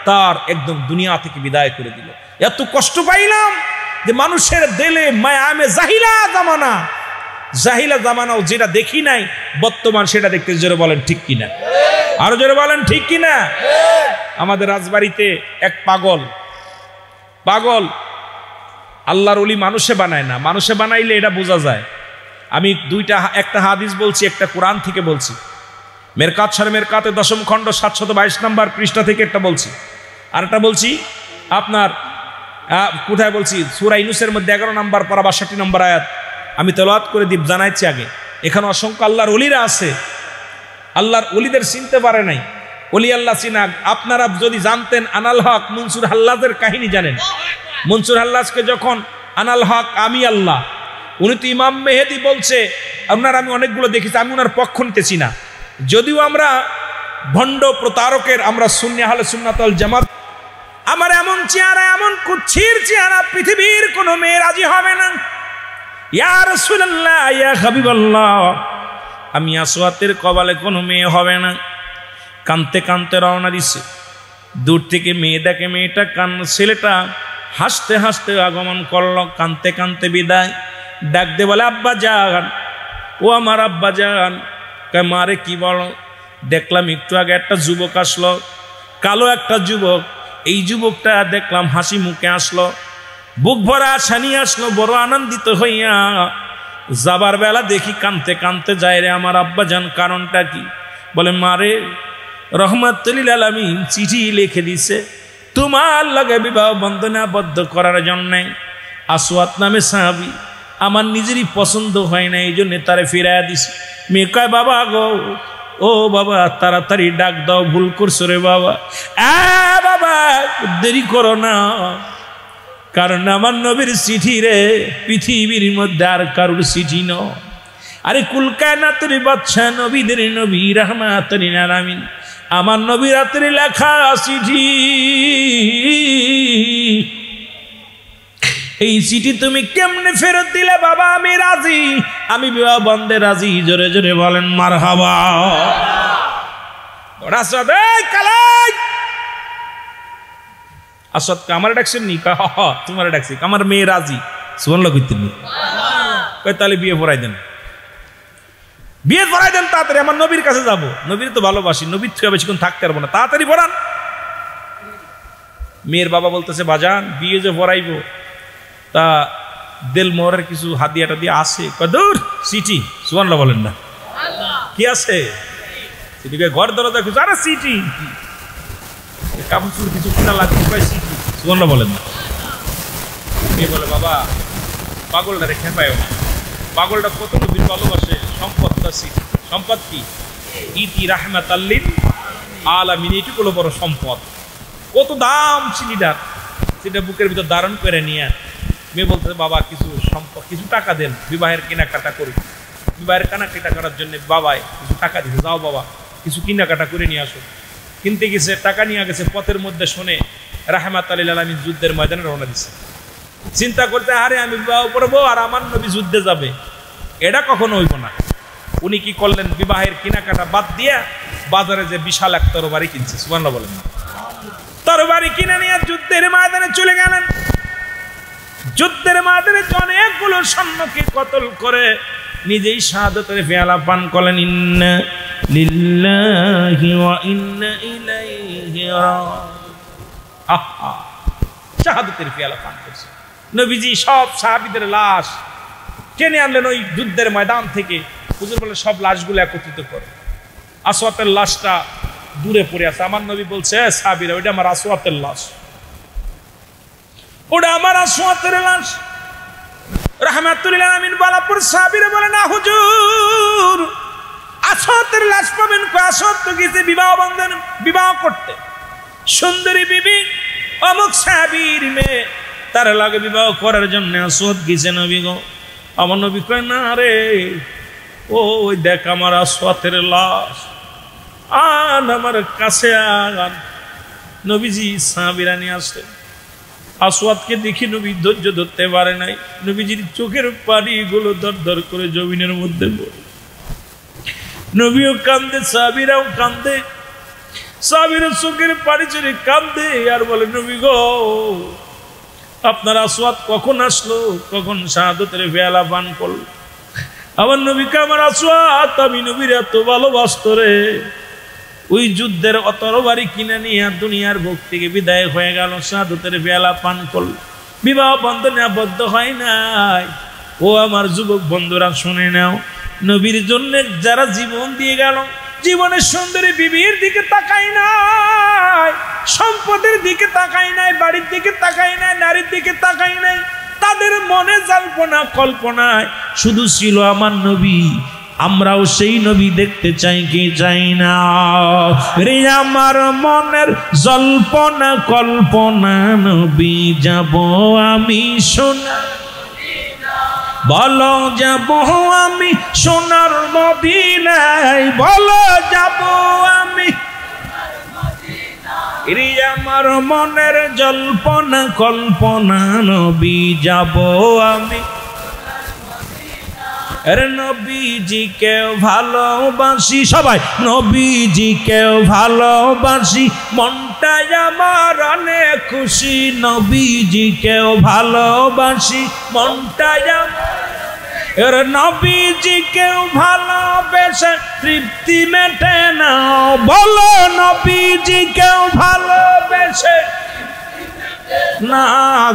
তার একদম দুনিয়া থেকে বিদায় করে দিল। এত কষ্ট পাইলাম যে মানুষের দিলে মায়ামে জাহিলা জামানাও যেটা দেখি নাই বর্তমান সেটা দেখতে, জোরে বলেন ঠিক কিনা, আরো জোরে বলেন ঠিক কিনা। আমাদের রাজবাড়িতে এক পাগল আল্লাহর ওলি মানুষে বানায় না, মানুষে বানাইলে এটা বোঝা যায়। আমি একটা হাদিস বলছি, একটা কোরআন থেকে বলছি। মেরকাত সার মেরকাতে 10ম খণ্ড 722 নম্বর পৃষ্ঠা থেকে একটা বলছি, আর একটা বলছি আপনার কোথায় বলছি, সূরা ইউনূসের মধ্যে 11 নম্বর পারা 62 নম্বর আয়াত। আমি তেলাওয়াত করে দিব, জানাইছি আগে। এখানে অসংখ্য আল্লাহর ওলিরা আছে, আল্লাহর ওলিদের চিনতে পারে নাই। ওলি আল্লাহ চিনা, আপনারা যদি জানতেন আনাল হক মনসুর হাল্লাজের কাহিনী জানেন। মনসুর হাল্লাজকে যখন আনাল হক আমি আল্লাহ, উনি তো ইমাম মেহেদি বলছে, আপনার আমি অনেকগুলো দেখেছি, আমি ওনার পক্ষ নিতেছি না, যদিও আমরা ভণ্ড প্রতারকের, আমরা সুন্নি আহলে সুন্নাত ওয়াল জামাত। আমার এমন চেহারা, এমন কুচ্ছির চেহারা পৃথিবীর কোনো মেয়ে রাজি হবে না। ইয়া রাসূলুল্লাহ, ইয়া হাবিবাল্লাহ, আমি আসওয়াতের কবালে কোনো মেয়ে হবে না। কানতে কানতে রওনা দিছে, দূর থেকে মেয়ে দেখে, মেয়েটা ছেলেটা হাসতে হাসতে আগমন করলো, কানতে কানতে বিদায়। ডাক দে বলে আব্বা যান, ও আমার আব্বা যান। মারে কি বলো? দেখলাম একটু আগে একটা যুবক আসলো, কালো একটা যুবক। এই যুবকটা দেখলাম হাসি মুখে আসলো, বুক ভরা আশা নিয়ে আসলো, বড় আনন্দিত হইয়া। যাবার বেলা দেখি কানতে কানতে যায় রে আমার আব্বা যান। কারণটা কি? বলে মারে রহমাতুল লিল আলামিন চিঠি লিখে দিছে তোমার লগে বিবাহ বন্ধনে আবদ্ধ করার জন্যে। আসওয়াত নামে সাহাবী, আমার নিজেরই পছন্দ হয় না, এই জন্য তারে ফিরাইয়া দিছে। মেয়ে কয় বাবা গো, ও বাবা তাড়াতাড়ি ডাক দাও, ভুল করছো রে বাবা। বাবা দেরি করো না, কারণ আমার নবীর চিঠি রে, পৃথিবীর মধ্যে আর কারোর চিঠি ন। আরে কুল কায়নাতের বাদশা, নবীদের নবী রাহমাতুল লিল আলামিন, আমার নবীর হাতের লেখা চিঠি। এই চিঠি তুমি কেমনে ফেরত দিলে বাবা? আমি রাজি, আমি বিবাহ বন্ধে রাজি। জোরে জোরে বলেন মারহাবা। আসদ আমার ডাকছেন নি? তোমার ডাকছি, আমার মেয়ে রাজি। সুবহানাল্লাহ কইতেন নি? কই তাহলে বিয়ে পড়াই দেন, বিয়ে পড়াই দেন তাড়াতাড়ি, আমার নবীর কাছে যাব। নবীর তো ভালোবাসি, নবীর থেকে বেশিক্ষণ থাকতে পারবো না, তাড়াতাড়ি পড়ান। মেয়ের বাবা বলতেছে বাজান বিয়ে যে পড়াইব, তা দেল মোহরের কিছু হাদিয়া টাদিয়া আছে? কদূর চিঠি। সুবহানাল্লাহ বলেন না? কি আছে? চিঠিকে ঘর দরজা খুঁজে, আরে চিঠি, কাপড় কিছু কিনা লাগবে, চিঠি। সুবহানাল্লাহ বলেন না? মেয়ে বলে বাবা পাগলটা রে খেপায়ও না, পাগলটা কত নবীর ভালোবাসে, সম্পদ তার চিঠি। সম্পদ কি? ইতি রাহমাতাল লিল আলামিন, এইটুকু হলো বড় সম্পদ। কত দাম চিঠিটার, সেটা বুকের ভিতর ধারণ করে নিয়ে মেয়ে বলতে বাবা কিছু সম্পদ, কিছু টাকা দেন, বিবাহের কেনাকাটা করি। বিবাহের কেনাকাটা করার জন্য বাবাই কিছু টাকা দিতে, যাও বাবা কিছু কেনাকাটা করে নিয়ে আসো। কিনতে গেছে, টাকা নিয়ে গেছে, পথের মধ্যে শুনে রাহমাতুল লিল আলামিন যুদ্ধের ময়দানে রওনা দিছে। চিন্তা করতে, আরে আমি বিবাহ করবো আর আমার নবী যুদ্ধে যাবে, এটা কখনো হইব না। উনি কি করলেন? বিবাহের কেনাকাটা বাদ দিয়ে বাজারে যে বিশাল এক তরবারি কিনছে। সুবহানাল্লাহ বলেন না? তরবারি কিনে নিয়ে যুদ্ধের ময়দানে চলে গেলেন। যুদ্ধের ময়দানে অনেকগুলো সৈন্যকে কতল করে নিজেই শাহাদাতের পেয়ালা পান করলেন। ইন্না লিল্লাহি ওয়া ইন্না ইলাইহি রাজিউন। শাহাদাতের পেয়ালা পান করছে। নবীজি সব সাহাবীদের লাশ টেনে আনলেন ওই যুদ্ধের ময়দান থেকে। হুজুর বলে সব লাশগুলো একত্রিত করো। আসওয়াতের লাশটা দূরে পড়ে আছে। আমার নবী বলছে সাহাবীরা ওইটা আমার আসওয়াতের লাশ, ওটা আমার আসওয়াতের লাশ। রাহমাতুল লিল আলামিন বালাপুর সাহাবীরা বলে না হুজুর আসওয়াতের লাশ পাবেন কই? আসওয়াত তো গেছে বিবাহ বন্ধন বিবাহ করতে, সুন্দরী বিবি অমুক সাহাবীর মেয়ে, তার লাগে বিবাহ করার জন্য আসওয়াত গেছে নবী গো। আমার নবী কয় না রে, ওই দেখ আমার আসওয়াতের লাশ, আন আমার কাছে আন। নবীজি সাহাবীরা নিয়ে আসলেন। আসওয়াতকে দেখি নবী ধৈর্য ধরতে পারে নাই। নবীজির চোখের পানিগুলো দর দর করে জমিনের মধ্যে পড়ে। নবীও কান্দে, সাহাবীরাও কান্দে। সাহাবীরা চোখের পানি ছেড়ে কান্দে আর বলে নবী গো আপনার আসওয়াত কখন আসলো, কখন শাহাদাতের পেয়ালা পান করলো? আমার নবীকে আমার আসওয়াত আমি নবীর এত ভালোবাসত রে, ওই যুদ্ধের তরবারি কিনে নিয়ে দুনিয়ার বুক থেকে বিদায় হয়ে গেল, শাহাদাতের পেয়ালা পান করল, বিবাহ বন্ধনে আবদ্ধ হয় নাই। ও আমার যুবক বন্ধুরা শুনে নাও, নবীর জন্য যারা জীবন দিয়ে গেল, জীবনের সুন্দরী বিবির দিকে তাকাই নাই, সম্পদের দিকে তাকাই নাই, বাড়ির দিকে তাকাই নাই, নারীর দিকে তাকাই নাই, তাদের মনে জল্পনা কল্পনায় শুধু ছিল আমার নবী। আমরাও সেই নবী দেখতে চাই কি চাই না রে? আমার মনের জল্পনা কল্পনা নবী যাব আমি সোনার, বলো যাব আমি সোনার মদিনায়, বলো যাব আমি রে। আমার মনের জল্পনা কল্পনা নবী যাব আমি। আরে নবীজিকে ভালোবাসি সবাই, নবীজিকে ভালোবাসি, মনটাই আমার অনেক খুশি। নবীজিকে ভালোবাসি, মনটাই আমার, নবীজিকে ভালোবেসে তৃপ্তি মেটে না, বলো নবীজিকে ভালোবেসে না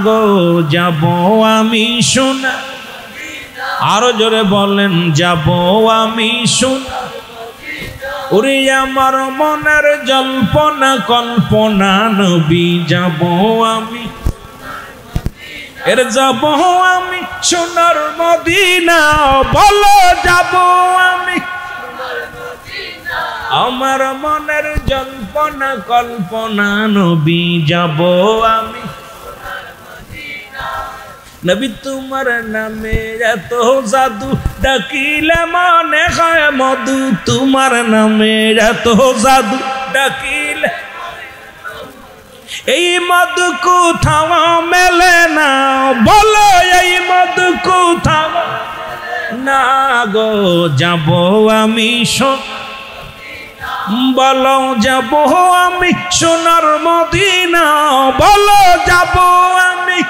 গো যাব আমি সোনা। আরো জোরে বলেন যাব আমি সোনা। ওরে আমার মনের জল্পনা কল্পনা নবী যাব আমি, এর যাব আমি সোনার মদিনা, বলো যাব আমি। আমার মনের জল্পনা কল্পনা নবী যাব আমি। নবী তোমার নামে এত জাদু, ডাকিলে মনে হয় মধু। তোমার নামে এত জাদু, ডাকিলে এই মধু কোথাও মেলে না, বলো এই মধু কোথাও না গো যাব আমি বলো যাব আমি সোনার মদিনা, বলো যাব আমি।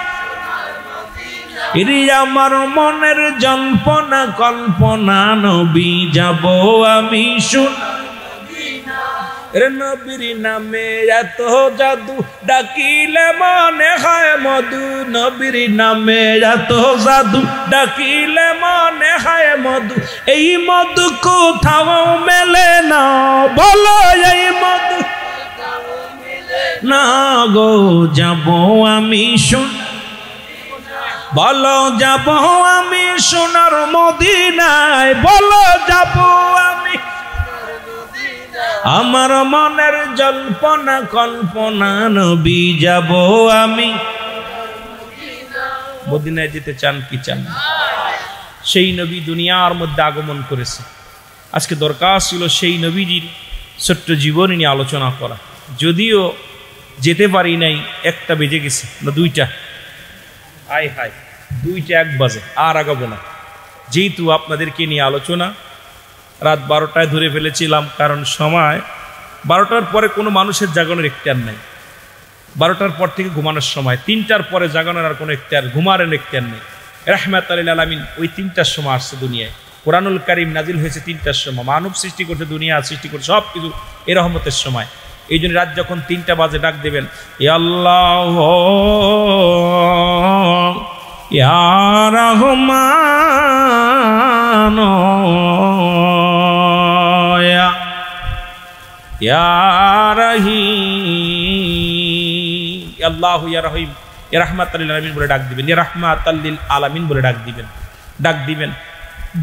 এরি আমার মনের জল্পনা কল্পনা নবী যাব আমি সোনার মদিনা। রে নবীর নামে এত জাদু, ডাকিলে মনে হয় মধু। নবীর নামে এত জাদু, ডাকিলে মনে হয় মধু। এই মধু কোথাও মেলে না, বলো এই মধু না গো যাব আমি সোনার, বলো যাব আমি সোনার মদিনায়, বলো যাব আমি। আমার মনের জল্পনা কল্পনা নবী যাব আমি। মদিনায় যেতে চান কি চান? সেই নবী দুনিয়ার মধ্যে আগমন করেছে। আজকে দরকার ছিল সেই নবীজির ছোট্ট জীবনী নিয়ে আলোচনা করা, যদিও যেতে পারি নাই। একটা বেজে গেছে না দুইটা, আয় হায় 2টা 1 বাজে, আর আগাবো না। যেহেতু আপনাদেরকে নিয়ে আলোচনা রাত 12টায় ধরে ফেলেছিলাম, কারণ সময় 12টার পরে কোনো মানুষের জাগানোর এখতিয়ার নাই। 12টার পর থেকে ঘুমানোর সময়, 3টার পরে জাগানোর আর কোনো এখতিয়ার, ঘুমানোর এখতিয়ার নেই। রাহমাতুল লিল আলামিন ওই 3টার সময় আসছে দুনিয়ায়। কোরআনুল কারীম নাজিল হয়েছে 3টার সময়। মানব সৃষ্টি করছে, দুনিয়া সৃষ্টি করছে, সব কিছু এই রহমতের সময়। এই জন্য রাত যখন 3টা বাজে ডাক দেবেন, ইয়া আল্লাহ ইয়া রহমান ইয়া রহিম, আল্লাহু ইয়া রহিম ইয়া রাহমাতাল লিল আলামিন বলে ডাক দিবেন, ইয়া রাহমাতাল লিল আলামিন বলে ডাক দিবেন।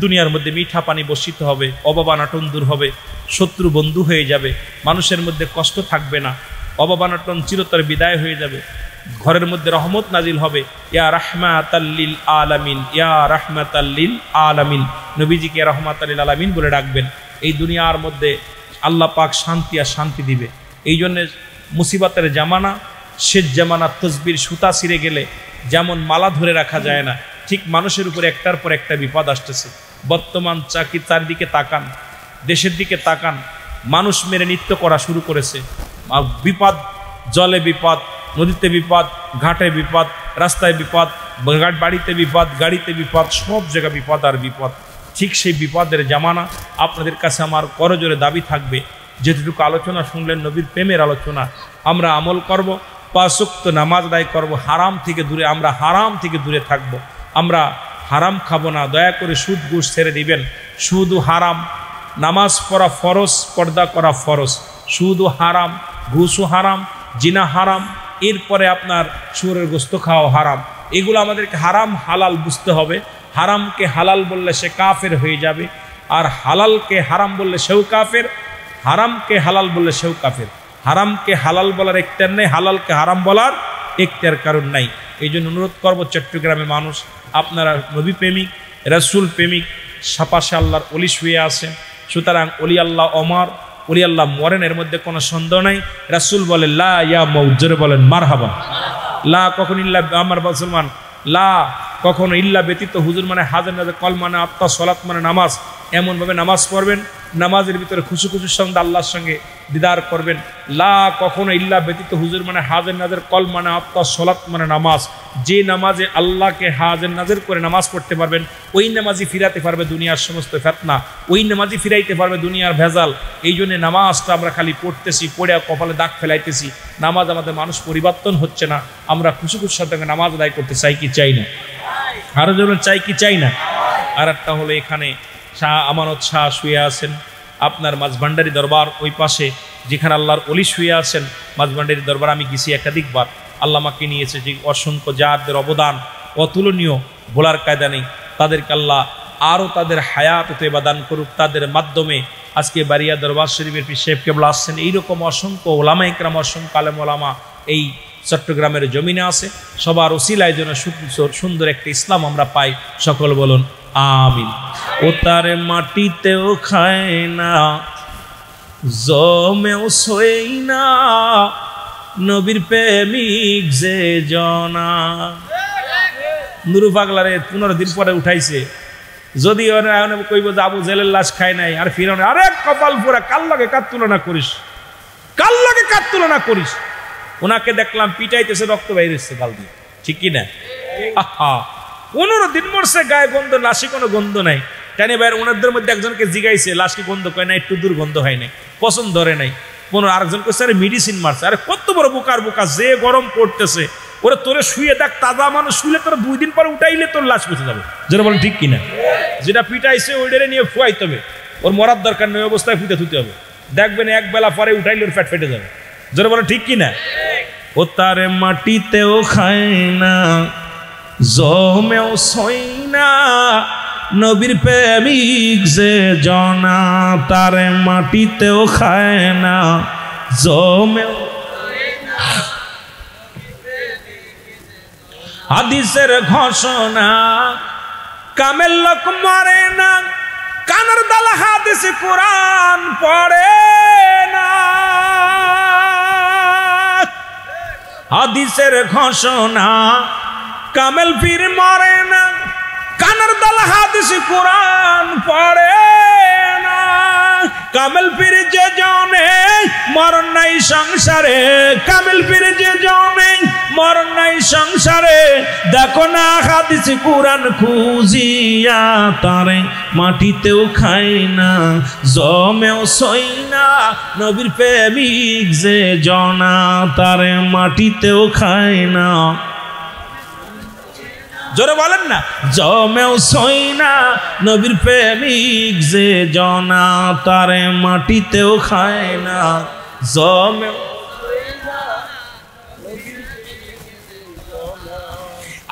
দুনিয়ার মধ্যে মিঠা পানি বর্ষিত হবে, অভাব-অনাটন দূর হবে, শত্রু বন্ধু হয়ে যাবে, মানুষের মধ্যে কষ্ট থাকবে না, অভাব-অনাটন চিরতরে বিদায় হয়ে যাবে, ঘরের মধ্যে রহমত নাজিল হবে। ইয়া রাহমাতাল লিল আলামিন, ইয়া রাহমাতাল লিল আলামিন, নবীজিকে রাহমাতাল লিল আলামিন বলে ডাকবেন। এই দুনিয়ার মধ্যে আল্লাহ পাক শান্তি আর শান্তি দিবে। এই জন্যে মুসিবতের জামানা, শেষ জামানা তসবির সুতা ছিঁড়ে গেলে যেমন মালা ধরে রাখা যায় না, ঠিক মানুষের উপরে একটার পর একটা বিপদ আসতেছে। বর্তমান চারদিকে তাকান, দেশের দিকে তাকান, মানুষ মেরে নৃত্য করা শুরু করেছে। বিপদ, জলে বিপদ, নদীতে বিপদ, ঘাটে বিপদ, রাস্তায় বিপদ, বাড়িতে বিপদ, গাড়িতে বিপদ, সব জায়গায় বিপদ আর বিপদ। ঠিক সেই বিপদের জামানা। আপনাদের কাছে আমার করজোরে দাবি থাকবে, যেটুকু আলোচনা শুনলেন নবীর প্রেমের আলোচনা, আমরা আমল করব, 5 ওয়াক্ত নামাজ আদায় করব, হারাম থেকে দূরে, আমরা হারাম থেকে দূরে থাকব, আমরা হারাম খাবো না। দয়া করে সুদ ঘুষ ছেড়ে দিবেন। সুদ ও হারাম, নামাজ পড়া ফরজ, পর্দা করা ফরজ, সুদ ও হারাম, ঘুষও হারাম, জিনা হারাম, এরপরে আপনার শুয়োরের গোস্ত খাওয়া হারাম। এগুলো আমাদেরকে হারাম হালাল বুঝতে হবে। হারামকে হালাল বললে সে কাফের হয়ে যাবে, আর হালালকে হারাম বললে সেও কাফের, হারামকে হালাল বললে সেও কাফের। হারামকে হালাল বলার এখতিয়ার নেই, হালালকে হারাম বলার এখতিয়ার কারণ নাই। এই জন্য অনুরোধ করবো, চট্টগ্রামের মানুষ আপনারা নবী প্রেমিক, রাসূল প্রেমিক, সাপাশে আল্লাহর অলি শুয়ে আছেন, সুতরাং অলি আল্লাহ অমর, অলি আল্লাহ মরেন, এর মধ্যে কোনো সন্দেহ নাই। রাসূল বলে লা ইয়া মৌজরে বলেন মারহাবা। লা কখন ইল্লা, আমার মুসলমান, লা কখনো ইল্লা ব্যতীত, হুজুর মানে হাজার নাজার, কল মানে আত্মা, সলাত মানে নামাজ, এমনভাবে নামাজ পড়বেন, নামাজের ভিতরে খুশু খুশুর সঙ্গে আল্লাহর সঙ্গে দিদার করবেন। লা কখনো ইল্লা ব্যতীত, হুজুর মানে হাজার নাজার, কল মানে আত্মা, সলাত মানে নামাজ। যে নামাজে আল্লাহকে হাজার নাজার করে নামাজ পড়তে পারবেন, ওই নামাজই ফিরাতে পারবে দুনিয়ার সমস্ত ফেতনা, ওই নামাজই ফিরাইতে পারবে দুনিয়ার ভেজাল। এই জন্যে নামাজটা আমরা খালি পড়তেছি, পড়ে কপালে দাগ ফেলাইতেছি, নামাজ আমাদের মানুষ পরিবর্তন হচ্ছে না। আমরা খুশু খুশুর সাথে নামাজ আদায় করতে চাই কি চাই না? আরো যেন চাই কি চাই না? আর একটা হলো, এখানে শাহ আমানত শাহ শুয়ে আছেন, আপনার মাঝভান্ডারি দরবার ওই পাশে, যেখানে আল্লাহর অলি শুয়ে আছেন, মাঝভান্ডারি দরবার আমি গেছি একাধিকবার। আল্লাহ আমাকে নিয়েছে, যে অসংখ্য যাদের অবদান অতুলনীয়, ভোলার কায়দা নেই। তাদেরকে আল্লাহ আরও তাদের হায়াত তৈবা দান করুক। তাদের মাধ্যমে আজকে বারিয়া দরবার শরীফের পীর সাহেব কেবল আসছেন। এইরকম অসংখ্য ওলামা ইকরাম, অসংখ্য আলেম ওলামা এই চট্টগ্রামের জমিনে আছে। সবার ওসিলায় যেন সুন্দর একটা ইসলাম আমরা পাই। সকল বলুন আমিন। ও তার মাটিতেও খায় না, জমেও শোয় না, নবীর প্রেমিক যে জনা। নুরু পাগলারে 15 দিন পরে উঠাইছে, যদি কইব যে আবু জেলের লাশ খায় নাই, আর ফিরানো, আরে কপাল পুরা, কার লাগে কার তুলনা করিস, কার লাগে কার তুলনা করিস। ওনাকে দেখলাম পিটাইতেছে, রক্ত বাইর হচ্ছে গাল দিয়ে, ঠিক কিনা? 15 দিন মরছে, গায়ে গন্ধ, লাশে কোনো গন্ধ নাই। টানি ভাইয়ের ওনাদের মধ্যে একজনকে জিগাইছে, লাশকে গন্ধ কয় না, একটু দুর্গন্ধ হয় নাই, পছন্দ ধরে নাই। আরেকজন কইছে আরে মেডিসিন মারছে। আরে কত বড় বোকার বোকা, যে গরম পড়তেছে, ওরা তোরে শুয়ে দেখ, তাজা মানুষ শুলে তোর 2 দিন পরে উঠাইলে তোর লাশ পচে যাবে। যেটা বলেন ঠিক কিনা? যেটা পিটাইছে ওইটারে নিয়ে ফুয়াইতে হবে, ওর মরার দরকার নেই, অবস্থায় ফুটে থুতে হবে। দেখবেন 1 বেলা পরে উঠাইলে ওর ফ্যাট ফেটে যাবে। যেটা বলেন ঠিক কিনা? ও তার মাটিতেও খায় না, জমেও সই না, নবীর প্রেমিক যে জনা। তার মাটিতেও খায় না, জমেও। হাদিসের ঘোষণা, কামেল লোক মরে না, কানার দাল হাদিস কোরআন পড়ে না। হাদিসের ঘোষণা, কামেল পীর মরে না, কানার দাল হাদিস কোরআন পড়ে না। কামেল পীর যে জনে মরণ নাই সংসারে, কামেল পীর যে জনে মরণ নাই সংসারে, দেখো না হাদিস কুরআন খুঁজিয়া তারে মাটিতেও খায় না জমেও সই না, নবীর প্রেমিক যে জনা তারে মাটিতেও খায় না। জোরে বলেন না, জমেও সই না, নবীর প্রেমিক যে জনা তারে মাটিতেও খায় না জমেও।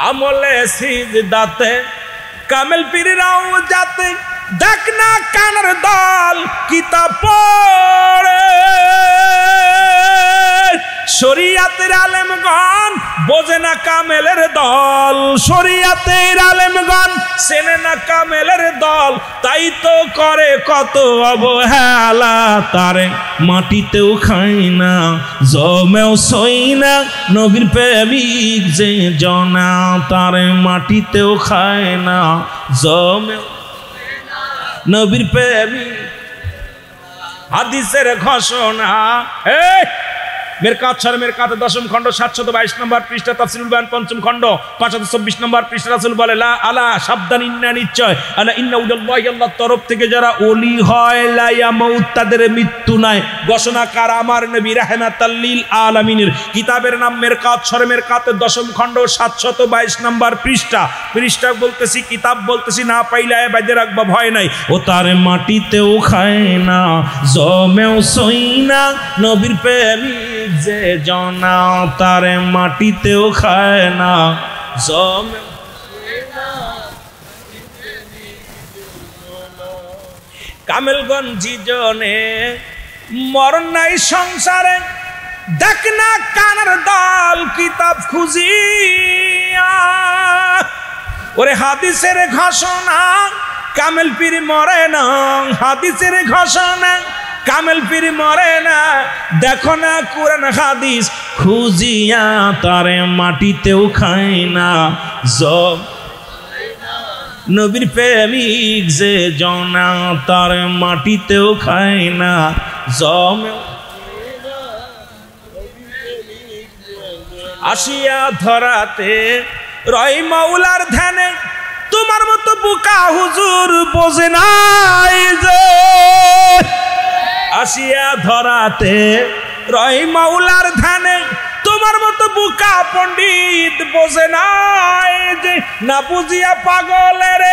আমলে সিজদাতে কামেল পীররাও যাতে, দেখ না কানের দল কিতাব পড়ে, শরিয়াতের আলেমগণ বোঝে না কামেলের দল, শরিয়াতের আলেমগণ চেনে না কামেলের দল, তাই তো করে কত অবহেলা, তারে মাটিতেও খায় না জমেও সই না, নবীর প্রেমিক যে জনা তারে মাটিতেও খায় না জমেও। নবীর প্রেমিক হাদিসের ঘোষণা, মেরকাত শর মেরকাতে 10ম খণ্ড 722 নম্বর পৃষ্ঠা, তাফসীরুল বায়ান 5ম খণ্ড 524 নম্বর পৃষ্ঠা। রাসূল বলে, লা আলা সাবধান, ইন্না নিশ্চয়, আলা ইন্না উদাল্লাহি আল্লাহর তরফ থেকে যারা ওলি হয়, লা ইয়ামুত তাদের মৃত্যু নাই। ঘোষণাকার আমার নবী রাহমাতাল লিল আলামিনের। কিতাবের নাম মেরকাত শর মেরকাতে 10ম খণ্ড 722 নম্বর পৃষ্ঠা। পৃষ্ঠা বলতেছি, কিতাব বলতেছি, না পাইলে বাইরে রাখবা, ভয় নাই। ও তার মাটিতেও খায় না জমেও সই না, নবীর প্রেমিক যে জনা তারে মাটিতেও খায় না জমেও। কামেলগঞ্জি জনে মরণ নাই সংসারে, দেখ না কানের দল কিতাব খুঁজিয়া, ওরে হাদিসের ঘোষণা কামেল পীর মরে না, হাদিসের ঘোষণা কামেল পীর মরে না, দেখো না কুরআন হাদিস খুঁজিয়া তারে মাটিতেও খায় না জম। নবীর প্রেমিক যে জনা তারে মাটিতেও খায় না জমেও। আসিয়া ধরাতে রয় মাওলার ধ্যানে, তোমার মতো বুকা হুজুর বোঝে নাই যে, আসিয়া ধরাতে রয় মাওলার ধ্যানে, তোমার মতো বুকা পণ্ডিত বোঝে নাই যে, না বুঝিয়া পাগলের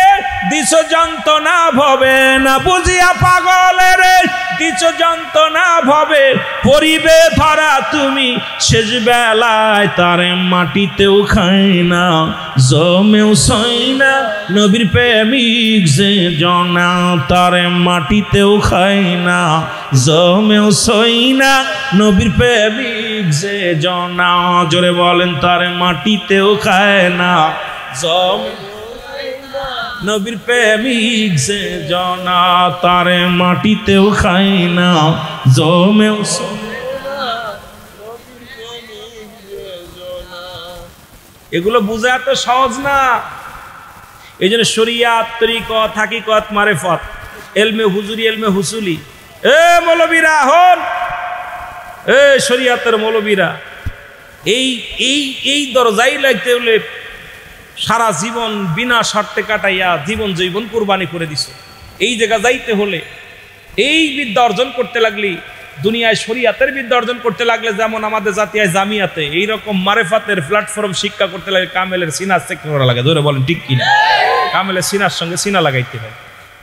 দিছ যন্ত্রণা ভবে, না বুঝিয়া পাগলের দিছ যন্ত্রণা ভবে, পরিবে ধরা তুমি শেষ বেলায় তারে মাটিতেও খায় না জমেও সই না, নবীর প্রেমিক যে জনা তারে মাটিতেও খায় না জমেও সই না, নবীর প্রেমিক যে জনা, জোরে বলেন, তারে মাটিতেও খায় না জমেও। নবীর প্রেমিক যে জনা তারে মাটিতেও খায় না জমেও। এগুলো বোঝা এত সহজ না। এই জন্য শরিয়াত, তরিকত, হাকিকত, মারেফত, এলমে হুজুরি, এলমে হুসুলি, মৌলবীরা হন, শরিয়াতের মৌলবীরা, এই দরজাই লাগতে হলে সারা জীবন বিনা স্বার্থে কাটাইয়া জীবন জৈবন কুরবানি করে দিছ। এই জায়গা যাইতে হলে, এই বিদ্যা অর্জন করতে লাগলি, দুনিয়ায় শরিয়াতের বিদ্যা অর্জন করতে লাগলে, যেমন আমাদের জাতীয় জামিয়াতে এইরকম মারেফাতের প্ল্যাটফর্ম শিক্ষা করতে লাগে, কামেলের সিনার চেক করা লাগে, ধরে বলেন ঠিক কিনা? কামেলের সিনার সঙ্গে সিনা লাগাইতে হয়।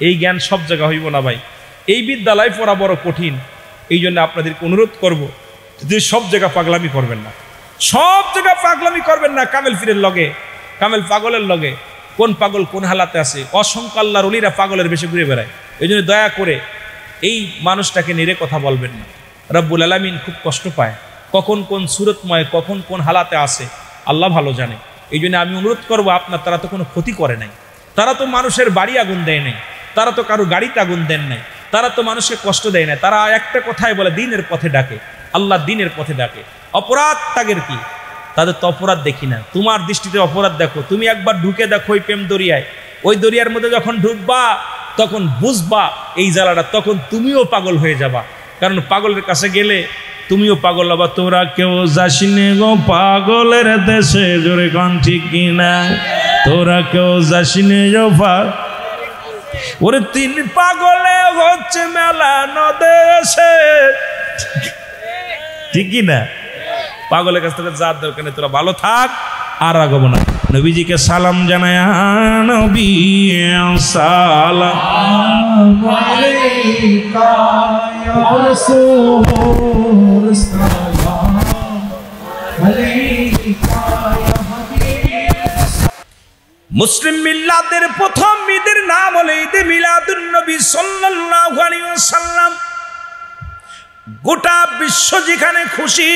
এই জ্ঞান সব জায়গা হইব না ভাই, এই বিদ্যালয় পড়া বড় কঠিন। এই জন্য আপনাদেরকে অনুরোধ করব যে সব জায়গা পাগলামি করবেন না, সব জায়গা পাগলামি করবেন না। কামেল ফিরের লগে, কামেল পাগলের লগে, কোন পাগল কোন হালাতে আছে, অসংখ্য আল্লাহর ওলিরা পাগলের বেশি ঘুরে বেড়ায়। এই জন্য দয়া করে এই মানুষটাকে নিরে কথা বলবেন না। রব্বুল আলামিন খুব কষ্ট পায়, কখন কোন সুরতময়, কখন কোন হালাতে আসে আল্লাহ ভালো জানে। এই জন্য আমি অনুরোধ করবো, আপনার তারা তো কোনো ক্ষতি করে নাই, তারা তো মানুষের বাড়ি আগুন দেয় নাই, তারা তো কারো গাড়িতে আগুন দেন নাই, তারা তো মানুষকে কষ্ট দেয় না। তারা একটা কথাই বলে, দিনের পথে ডাকে, আল্লাহ দিনের পথে ডাকে। অপরাধ তাদের কি? তাদের তো অপরাধ দেখি না। তোমার দৃষ্টিতে অপরাধ দেখো। তুমি একবার ঢুকে দেখো ওই প্রেম দরিয়ায়, ওই দরিয়ার মধ্যে যখন ঢুকবা তখন বুঝবা এই জ্বালাটা, তখন তুমিও পাগল হয়ে যাবা। কারণ পাগলের কাছে গেলে তুমিও পাগল হবা। তোরা কেউ যাসিনে গো পাগলের দেশে, জোরে কান ঠিক কিনা? তোরা কেউ যাসিনে গো ওরে তিন পাগলে হচ্ছে মেলানো দেশে, ঠিক কিনা? পাগলের কাছ থেকে যার দরকার নেই, তোরা ভালো থাক, আর আগব না। নবীজিকে সালাম জানায়, নবী সালাম আলাইকা ইয়া রাসূল, সালাম আলাইকা ইয়া হাবিব। মুসলিম মিল্লাতের প্রথম ঈদের নাম হলো ঈদে মিলাদুন নবী সাল্লাল্লাহু আলাইহি ওয়াসাল্লাম। গোটা বিশ্ব যেখানে খুশি,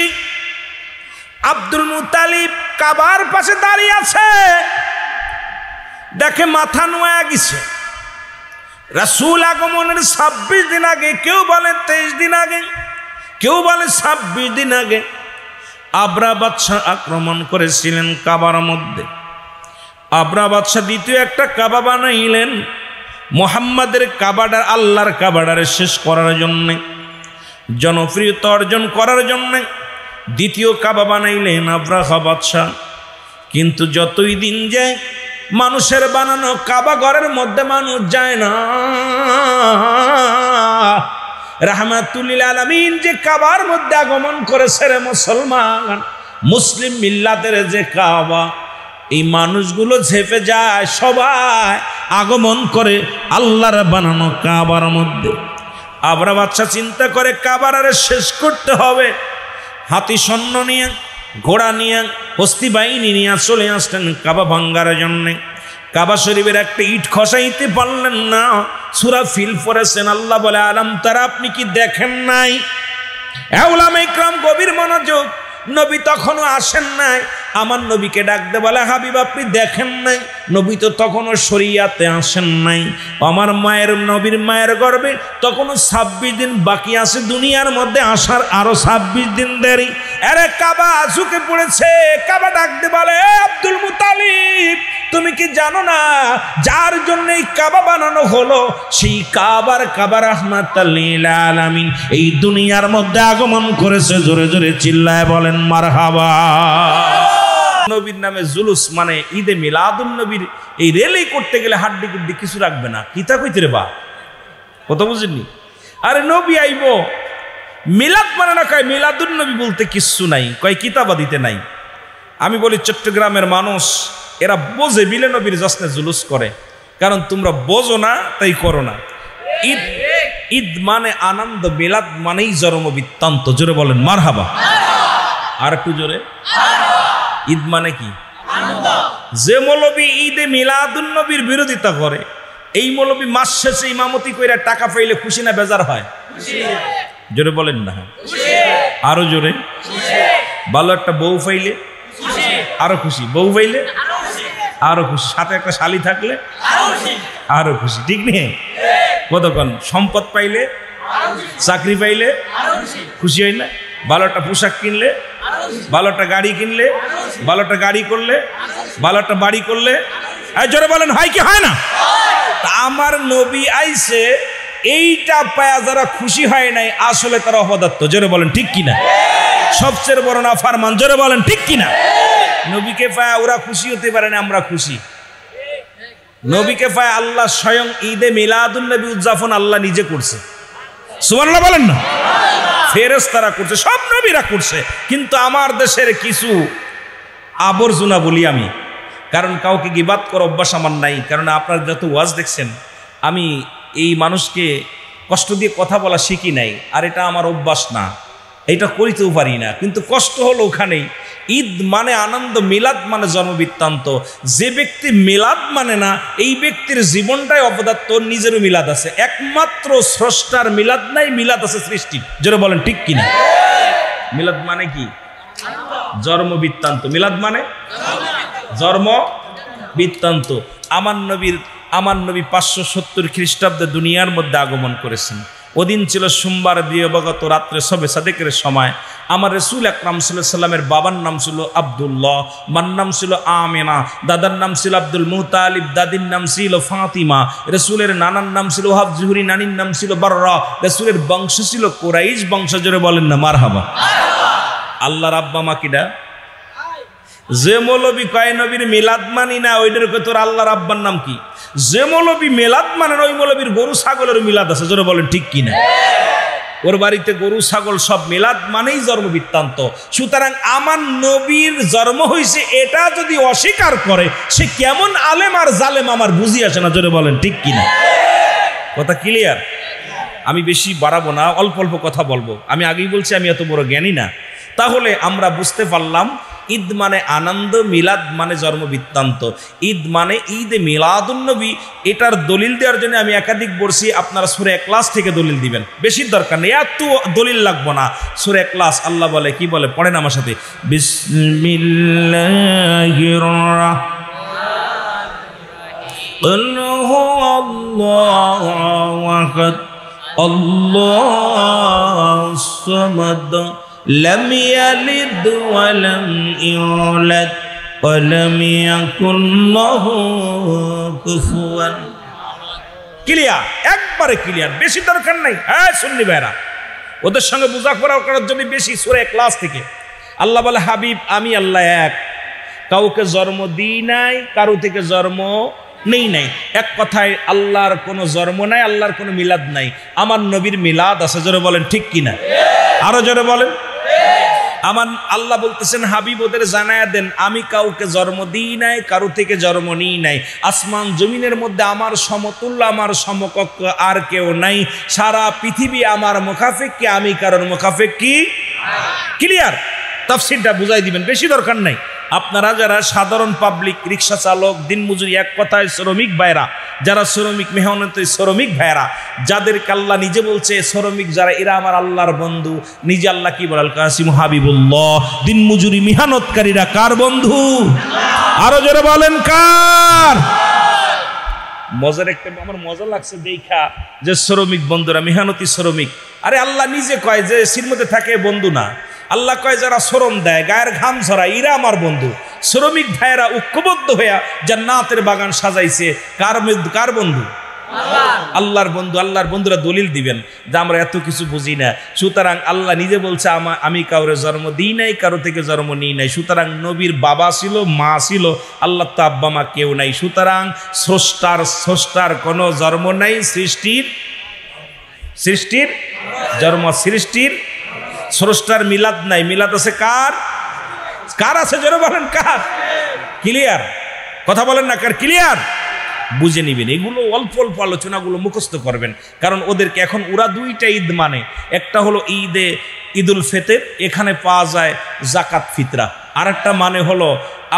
আব্দুল মুত্তালিব কাবার পাশে দাঁড়িয়ে আছে, দেখে মাথা নোয়া গেছে। রাসূল আগমনের 26 দিন আগে, কেউ বলে 23 দিন আগে, কেউ বলে 26 দিন আগে আবরা বাদশাহ আক্রমণ করেছিলেন কাবার মধ্যে। আবরা বাদশাহ দ্বিতীয় একটা কাবা বানাইলেন মুহাম্মাদের কাবাডার, আল্লাহর কাবাডারে শেষ করার জন্যে, জনপ্রিয়তা অর্জন করার জন্যে দ্বিতীয় কাবা বানাইলেন আবরাহা বাদশাহ। কিন্তু যতই দিন যায় মানুষের বানানো কাবা ঘরের মধ্যে মানুষ যায় না। রাহমাতুল লিল আলামিন যে কাবার মধ্যে আগমন করেছে রে মুসলমান, মুসলিম মিল্লাতের যে কাবা, এই মানুষগুলো ঝেপে যায়, সবাই আগমন করে আল্লাহর বানানো কাবার মধ্যে। আবরা বাদশাহ চিন্তা করে কাবারে শেষ করতে হবে। হাতি সৈন্য নিয়ে, ঘোড়া নিয়ে, হস্তি বাহিনী নিয়ে চলে আসলেন কাবা ভাঙ্গার জন্যে। কাবা শরীফের একটা ইট খসাইতে পারলেন না। সূরা ফিল পড়েছেন, আল্লাহ বলে, আলাম তারা, আপনি কি দেখেন নাই? উলামা ইকরাম গভীর মনোযোগ। নবী তখনও আসেন নাই। আমার নবীকে ডাকতে বলে, হাবিব আপনি দেখেন নাই? নবী তো তখনও শরিয়াতে আসেন নাই। আমার মায়ের, নবীর মায়ের গর্ভে তখনও 26 দিন বাকি আছে, দুনিয়ার মধ্যে আসার আরো 26 দিন দেরি। আরে কাবা ঝুঁকে পড়েছে। কাবা ডাকতে বলে, আব্দুল মুত্তালিব তুমি কি জানো না যার জন্য এই কাবা বানানো হলো, সেই কাবা রাহমাতাল লিল আলামিন এই দুনিয়ার মধ্যে আগমন করেছে। জোরে জোরে চিল্লায় বলেন মারহাবা। নবীর নামে জুলুস মানে ঈদে মিলাদুন নবীর এই রেলি করতে গেলে হাড্ডি গুড্ডি কিছু রাখবে না। কিতা কইতে রে বা, কথা বুঝেননি? আরে নবী আইব, মিলাদ মানে না, কয় মিলাদুন নবী বলতে কিচ্ছু নাই, কয় কিতাবা দিতে নাই। আমি বলি চট্টগ্রামের মানুষ এরা বোঝে বিলে নবীর জশ্নে জুলুস করে, কারণ তোমরা বোঝো না তাই করো না। ঈদ, ঈদ মানে আনন্দ, মিলাদ মানেই জন্ম বৃত্তান্ত। জোরে বলেন মারহাবা। আর একটু জোরে। ঈদ মানে কি? যে মৌলবী ঈদে মিলাদুন নবীর বিরোধিতা করে, এই মৌলবী মাস শেষে ইমামতি কইরা টাকা পাইলে খুশি না বেজার হয়? জোরে বলেন না। আরো জোরে। ভালো একটা বউ পাইলে আরো খুশি, বউ পাইলে আরো খুশি, সাথে একটা শালি থাকলে আরো খুশি, ঠিক নেই? কতক্ষণ সম্পদ পাইলে, চাকরি পাইলে খুশি হয় না? ভালো একটা পোশাক কিনলে, ভালো একটা গাড়ি কিনলে, ভালো একটা গাড়ি করলে, ভালো একটা বাড়ি করলে, জোরে বলেন হয় কি হয় না? আমার নবী আইছে, এইটা পায়া যারা খুশি হয় নাই আসলে তারা অপদার্থ। জোরে বলেন ঠিক কিনা? সবচেয়ে বড় না ফারমান। জোরে বলেন ঠিক কিনা? নবীকে পায়া ওরা খুশি হতে পারে না, আমরা খুশি। নবীকে পায়া আল্লাহ স্বয়ং ঈদে মিলাদুন নবী উদযাপন আল্লাহ নিজে করছে। সুবহানাল্লাহ বলেন না? ফেরেশতারা করছে, সব নবীরা করছে। কিন্তু আমার দেশের কিছু আবর্জনা বলি আমি, কারণ কাউকে গীবাত করার অভ্যাস আমার নাই। কারণ আপনার যত ওয়াজ দেখছেন, আমি এই মানুষকে কষ্ট দিয়ে কথা বলা শিখি নাই, আর এটা আমার অভ্যাস না, এটা করিতেও পারি না। কিন্তু কষ্ট হলো ওখানেই। ঈদ মানে আনন্দ, মিলাদ মানে জন্মবৃত্তান্ত। যে ব্যক্তি মিলাদ মানে না, এই ব্যক্তির জীবনটাই অপদার্থ। নিজেরও মিলাদ আছে, একমাত্র স্রষ্টার মিলাদ নাই, মিলাদ আছে সৃষ্টির। জোরে বলেন ঠিক কিনা? মিলাদ মানে কি? জন্মবৃত্তান্ত। মিলাদ মানে জন্ম বৃত্তান্ত। আমার নবী 570 খ্রিস্টাব্দে দুনিয়ার মধ্যে আগমন করেছেন। ওদিন ছিল সোমবার দিবাগত রাত্রে সবে সাদেকের সময়। আমার রাসূল আকরাম সাল্লাল্লাহু আলাইহি সাল্লামের বাবার নাম ছিল আব্দুল্লাহ, মার নাম ছিল আমেনা, দাদার নাম ছিল আব্দুল মুতালিব, দাদির নাম ছিল ফাতিমা, রাসূলের নানার নাম ছিল ওহাব জুহরি, নানির নাম ছিল বাররা, রাসূলের বংশ ছিল কুরাইশ বংশ। জোরে বলেন না মারহাবা। আল্লাহর আব্বা মা কিডা? যে মৌলবী কয় নবীর মিলাদ মানি না, ওইটার কয় তোর আল্লাহর আব্বার নাম কি? যে মৌলবী মিলাদ মানে ওই মৌলবীর গরু ছাগলের মিলাদ আছে। জোরে বলেন ঠিক কিনা? ওর বাড়িতে গরু ছাগল সব মিলাদ মানেই জন্ম বৃত্তান্ত। সুতরাং আমার নবীর জন্ম হয়েছে এটা যদি অস্বীকার করে, সে কেমন আলেম আর জালেম আমার বুঝি আসে না। জোরে বলেন ঠিক কিনা? কথা ক্লিয়ার? আমি বেশি বাড়াবো না, অল্প অল্প কথা বলবো। আমি আগেই বলছি আমি এত বড় জ্ঞানী না। তাহলে আমরা বুঝতে পারলাম ঈদ মানে আনন্দ, মিলাদ মানে জন্ম বৃত্তান্ত। ঈদ মানে ঈদে মিলাদুন্নবী। এটার দলিল দেওয়ার জন্য আমি একাধিক বলছি, আপনারা সূরা ইখলাস থেকে দলিল দিবেন, বেশি দরকার নেই, এত দলিল লাগবো না। সূরা ইখলাস আল্লাহ বলে, কি বলে পড়েন আমার সাথে, বিসমিল্লাহির আল্লাহুস সামাদ لم يلد ولم يولد ولم يكن له كفوا। ক্লিয়ার? একবারে ক্লিয়ার, বেশি দরকার নাই। হ্যাঁ শুনলি ভাইরা, ওদের সঙ্গে বোঝাপড়া করার জন্য বেশি সূরা ইখলাস থেকে আল্লাহ বলে, হাবিব আমি আল্লাহ এক, কাউকে জন্ম দিই নাই, কারো থেকে জন্ম নেই নাই। এক কথায় আল্লাহর কোনো জন্ম নাই, আল্লাহর কোনো মিলাদ নাই। আমার নবীর মিলাদ আছে। জোরে বলেন ঠিক কিনা? আরো জোরে বলেন। আমার আল্লাহ বলতেছেন, হাবিব ওদের জানায়া দেন আমি কাউকে জন্ম দিই নাই, কারো থেকে জন্ম নিই নাই। আসমান জমিনের মধ্যে আমার সমতুল্য, আমার সমকক্ষ আর কেউ নাই। সারা পৃথিবী আমার মুখাফেক্ষী, আমি কারোর মুখাফেক্ষী। ক্লিয়ার? তাফসীরটা বুঝাই দিবেন, বেশি দরকার নাই। আপনারা যারা সাধারণ পাবলিক, রিক্সা চালক, দিনমজুরি, এক কথায় শ্রমিক ভাইরা, যারা শ্রমিক মেহনতি শ্রমিক ভাইরা, যাদেরকে আল্লাহ নিজে বলছে শ্রমিক যারা, এরা আমার আল্লাহর বন্ধু। নিজে আল্লাহ কি বলেন, কাসিম হাবিবুল্লাহ। দিনমজুরি মেহনতকারীরা কার বন্ধু? আরো জোরে বলেন কার? মজার একটা আমার মজা লাগছে দেখা যে শ্রমিক বন্ধুরা, মেহনতি শ্রমিক। আরে আল্লাহ নিজে কয় যে এসির মধ্যে থাকে বন্ধু না, আল্লাহ কয় যারা শ্রম দেয়, গায়ের ঘাম ঝরায়, এরা আমার বন্ধু। শ্রমিক ভাইয়েরা ঐক্যবদ্ধ হইয়া জান্নাতের বাগান সাজাইছে, কার বন্ধু? আল্লাহর বন্ধু। আল্লাহর বন্ধুরা দলিল দিবেন যে আমরা এত কিছু বুঝি না। সুতরাং আল্লাহ নিজে বলছে আমি কাউরে জন্ম দিই নাই, কারো থেকে জন্ম নিই নাই। সুতরাং নবীর বাবা ছিল, মা ছিল, আল্লাহ তো আব্বা মা কেউ নাই। সুতরাং স্রষ্টার কোনো জন্ম নাই, সৃষ্টির জন্ম, সৃষ্টির স্রষ্টার মিলাদ নাই। মিলাদ আছে কার? কার আছে জোরে বলেন কার? ক্লিয়ার? কথা বলেন না কার? ক্লিয়ার? বুঝে নিবেন। এগুলো অল্প অল্প আলোচনাগুলো মুখস্থ করবেন, কারণ ওদেরকে এখন ওরা দুইটা ঈদ মানে। একটা হলো ঈদুল ফিতর, এখানে পাওয়া যায় জাকাত ফিতরা। আর একটা মানে হলো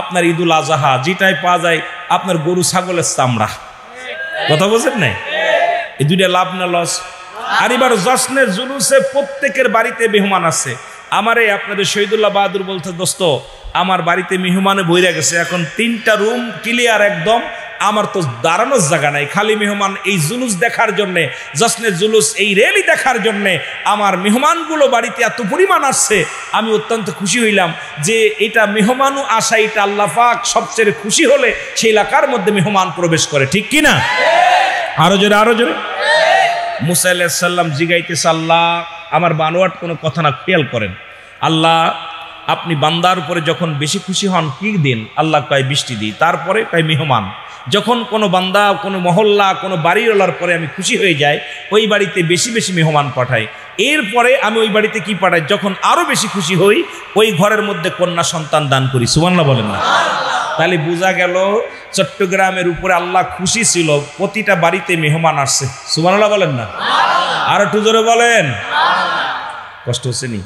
আপনার ঈদুল আজহা, যেটাই পাওয়া যায় আপনার গরু ছাগলের চামড়া। কথা বলছেন না? এই দুইটা লাভ না লস? আর এবার জশ্নের জুলুসে প্রত্যেকের বাড়িতে মেহমান আছে। আমারে আপনাদের শহীদুল্লাহ বাহাদুর বলতে, দোস্ত আমার বাড়িতে মেহমানে বইরা গেছে, এখন 3টা রুম ক্লিয়ার একদম, আমার তো দাঁড়ানোর জায়গা নাই, খালি মেহমান। এই জুলুস দেখার জন্যে, জশ্নের জুলুস, এই র্যালি দেখার জন্যে আমার মেহমানগুলো বাড়িতে এত পরিমাণ আসছে। আমি অত্যন্ত খুশি হইলাম যে এটা মেহমানও আসা, এটা আল্লাহ পাক সবচেয়ে খুশি হলে সেই এলাকার মধ্যে মেহমান প্রবেশ করে। ঠিক কিনা? আরো জোরে, আরো জোরে। মুসা আলাইহিস সালাম জিগাইতেছে, আল্লাহ আমার বানোয়াট কোনো কথা না, খেয়াল করেন। আল্লাহ আপনি বান্দার উপরে যখন বেশি খুশি হন কি দিন? আল্লাহ কয় বৃষ্টি দিই। তারপরে কয় মেহমান। যখন কোনো বান্দা, কোনো মহল্লা, কোনো বাড়িওয়ালার পরে আমি খুশি হয়ে যাই, ওই বাড়িতে বেশি বেশি মেহমান পাঠাই। এরপরে আমি ওই বাড়িতে কি পাঠাই? যখন আরো বেশি খুশি হই, ওই ঘরের মধ্যে কন্যা সন্তান দান করি। সুবহানাল্লাহ বলেন না? তাহলে বোঝা গেল চট্টগ্রামের উপরে আল্লাহ খুশি ছিল, প্রতিটা বাড়িতে মেহমান আসছে। সুবহানাল্লাহ বলেন না? আর একটু জোরে বলেন। কষ্ট হচ্ছে নি?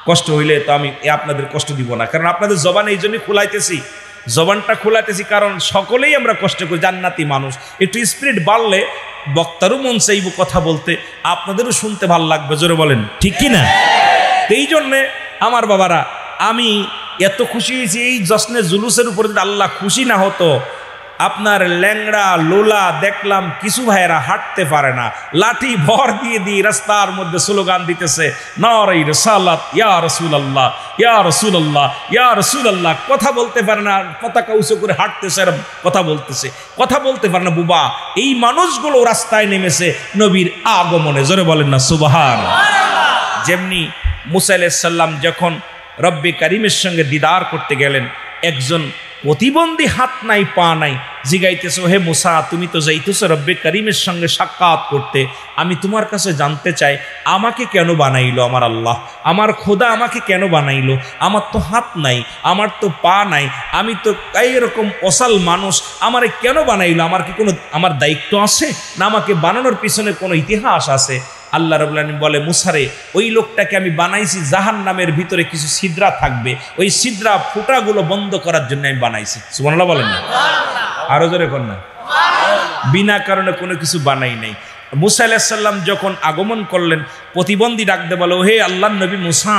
কষ্ট হইলে তো আমি আপনাদের কষ্ট দিব না, কারণ আপনাদের জবান এই জন্যই খোলাইতেছি, জবানটা খোলাইতেছি কারণ সকলেই আমরা কষ্ট করি, জান্নাতি মানুষ। একটু স্পিরিট বাড়লে বক্তারও মন চাইব কথা বলতে, আপনাদেরও শুনতে ভাল লাগবে। জোরে বলেন ঠিক কিনা? এই জন্যে আমার বাবারা, আমি এত খুশি হয়েছি এই জশ্নের জুলুসের উপরে। যদি আল্লাহ খুশি না হতো, আপনার ল্যাংড়া লোলা দেখলাম কিছু ভাইয়েরা হাঁটতে পারে না, লাঠি ভর দিয়ে দিয়ে রাস্তার মধ্যে স্লোগান দিতেছে, নারায়ে রিসালাত, ইয়া রাসূলুল্লাহ, ইয়া রাসূলুল্লাহ, ইয়া রাসূলুল্লাহ। কথা বলতে পারে না, পতাকা উঁচু করে হাঁটতেছে আর কথা বলতেছে, কথা বলতে পারে না বুবা। এই মানুষগুলো রাস্তায় নেমেছে নবীর আগমনে। জোরে বলেন না সুবহানাল্লাহ। যেমনি মুসা আলাইহিস সালাম যখন রব্বে কারিমের সঙ্গে দিদার করতে গেলেন, একজন প্রতিবন্ধী, হাত নাই পা নাই, জিগাইতেছো, হে মুসা তুমি তো যাইতেছো রব্বে কারিমের সঙ্গে সাক্ষাৎ করতে, আমি তোমার কাছে জানতে চাই আমাকে কেন বানাইলো আমার আল্লাহ, আমার খোদা আমাকে কেন বানাইলো? আমার তো হাত নাই, আমার তো পা নাই, আমি তো এইরকম অসাল মানুষ, আমারে কেন বানাইলো? আমার কি কোনো আমার দায়িত্ব আছে না আমাকে বানানোর পিছনে কোনো ইতিহাস আছে? আল্লাহ রাব্বুল আলামিন বলে, মুসারে ওই লোকটাকে আমি বানাইছি জাহান্নামের ভিতরে কিছু ছিদ্রা থাকবে, ওই ছিদ্রা ফুটাগুলো বন্ধ করার জন্য আমি বানাইছি। সুবহানাল্লাহ বলেন না, আরো জোরে কোন না। বিনা কারণে কোনো কিছু বানাই নাই। মুসা আলাইহিস সালাম যখন আগমন করলেন, প্রতিবন্ধী ডাকতে বলো, হে আল্লাহর নবী মুসা,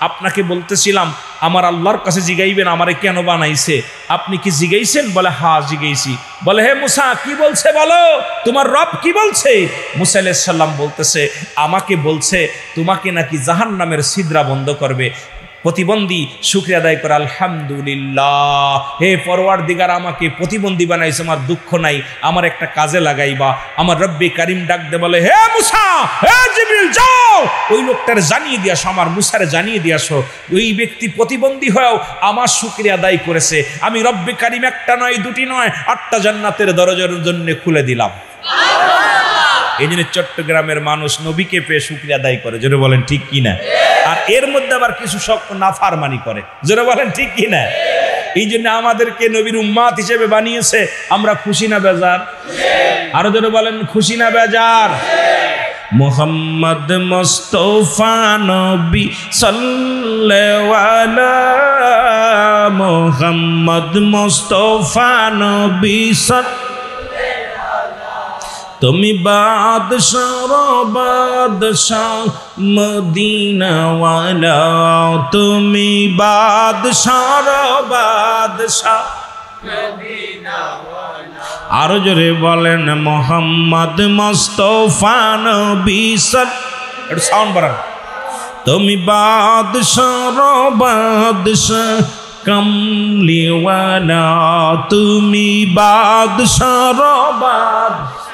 আপনাকে বলতেছিলাম আমার আল্লাহর কাছে জিগাইবেন আমারে কেন বানাইছে, আপনি কি জিগাইছেন? বলে হ্যাঁ জিগাইছি। বলে হে মুসা কি বলছে বলো, তোমার রব কি বলছে? মুসা আলাইহিস সালাম বলতেছে, আমাকে বলছে তোমাকে নাকি জাহান্নামের ছিদ্রা বন্ধ করবে। প্রতিবন্ধী শুকরিয়া আদায় করে আলহামদুলিল্লাহ, হে পরওয়ারদিগার আমাকে প্রতিবন্ধী বানাইছে, আমার দুঃখ নাই, আমার একটা কাজে লাগাইবা। আমার রব্বে কারিম ডাক দে বলে, হে মুসা, হে জিবরিল যাও ওই লোকটার জানিয়ে দিয়ে আসো, আমার মুসারে জানিয়ে দিয়ে আসো ওই ব্যক্তি প্রতিবন্ধী হয়েও আমার শুকরিয়া আদায় করেছে, আমি রব্বে কারিম একটা নয় দুটি নয় 8টা জান্নাতের দরজার জন্য খুলে দিলাম। এই জন্য চট্টগ্রামের মানুষ নবীকে পেয়ে শুকরিয়া আদায় করে, জোরে বলেন ঠিক কিনা? আর এর মধ্যে আবার কিছু সব নাফরমানি করে, জোরে বলেন ঠিক কিনা? এই জন্য আমাদেরকে নবীর উম্মাত হিসেবে বানিয়েছে, আমরা খুশি না বেজার? আরো জোরে বলেন খুশি না বেজার? মুহাম্মদ মুস্তাফা নবী সাল্লাল্লাহু আলাইহি মুহাম্মদ মুস্তাফা নবী তুমি বাদশাহ বাদশাহ মদিনাওয়ালা, তুমি বাদশাহ বাদশাহ মদিনাওয়ালা। আরো জোরে বলেন মুহাম্মদ মুস্তাফা নবী একটু সাউন্ড বাড়ান। তুমি বাদশাহ বাদশাহ কমলিওয়ালা, তুমি বাদশাহ বাদশাহ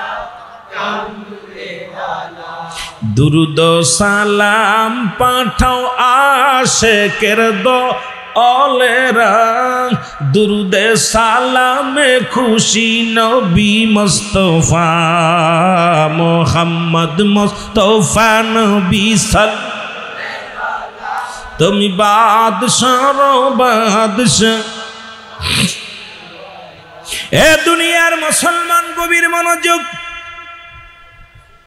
দুরুদ সালাম পাঠাও আশিকের দলেরা, দুরুদে সালামে খুশি নবী মুস্তাফা মুহাম্মদ মুস্তাফা নবী তুমি বাদশাহ বাদশাহ। এ দুনিয়ার মুসলমান গভীর মনোযোগ,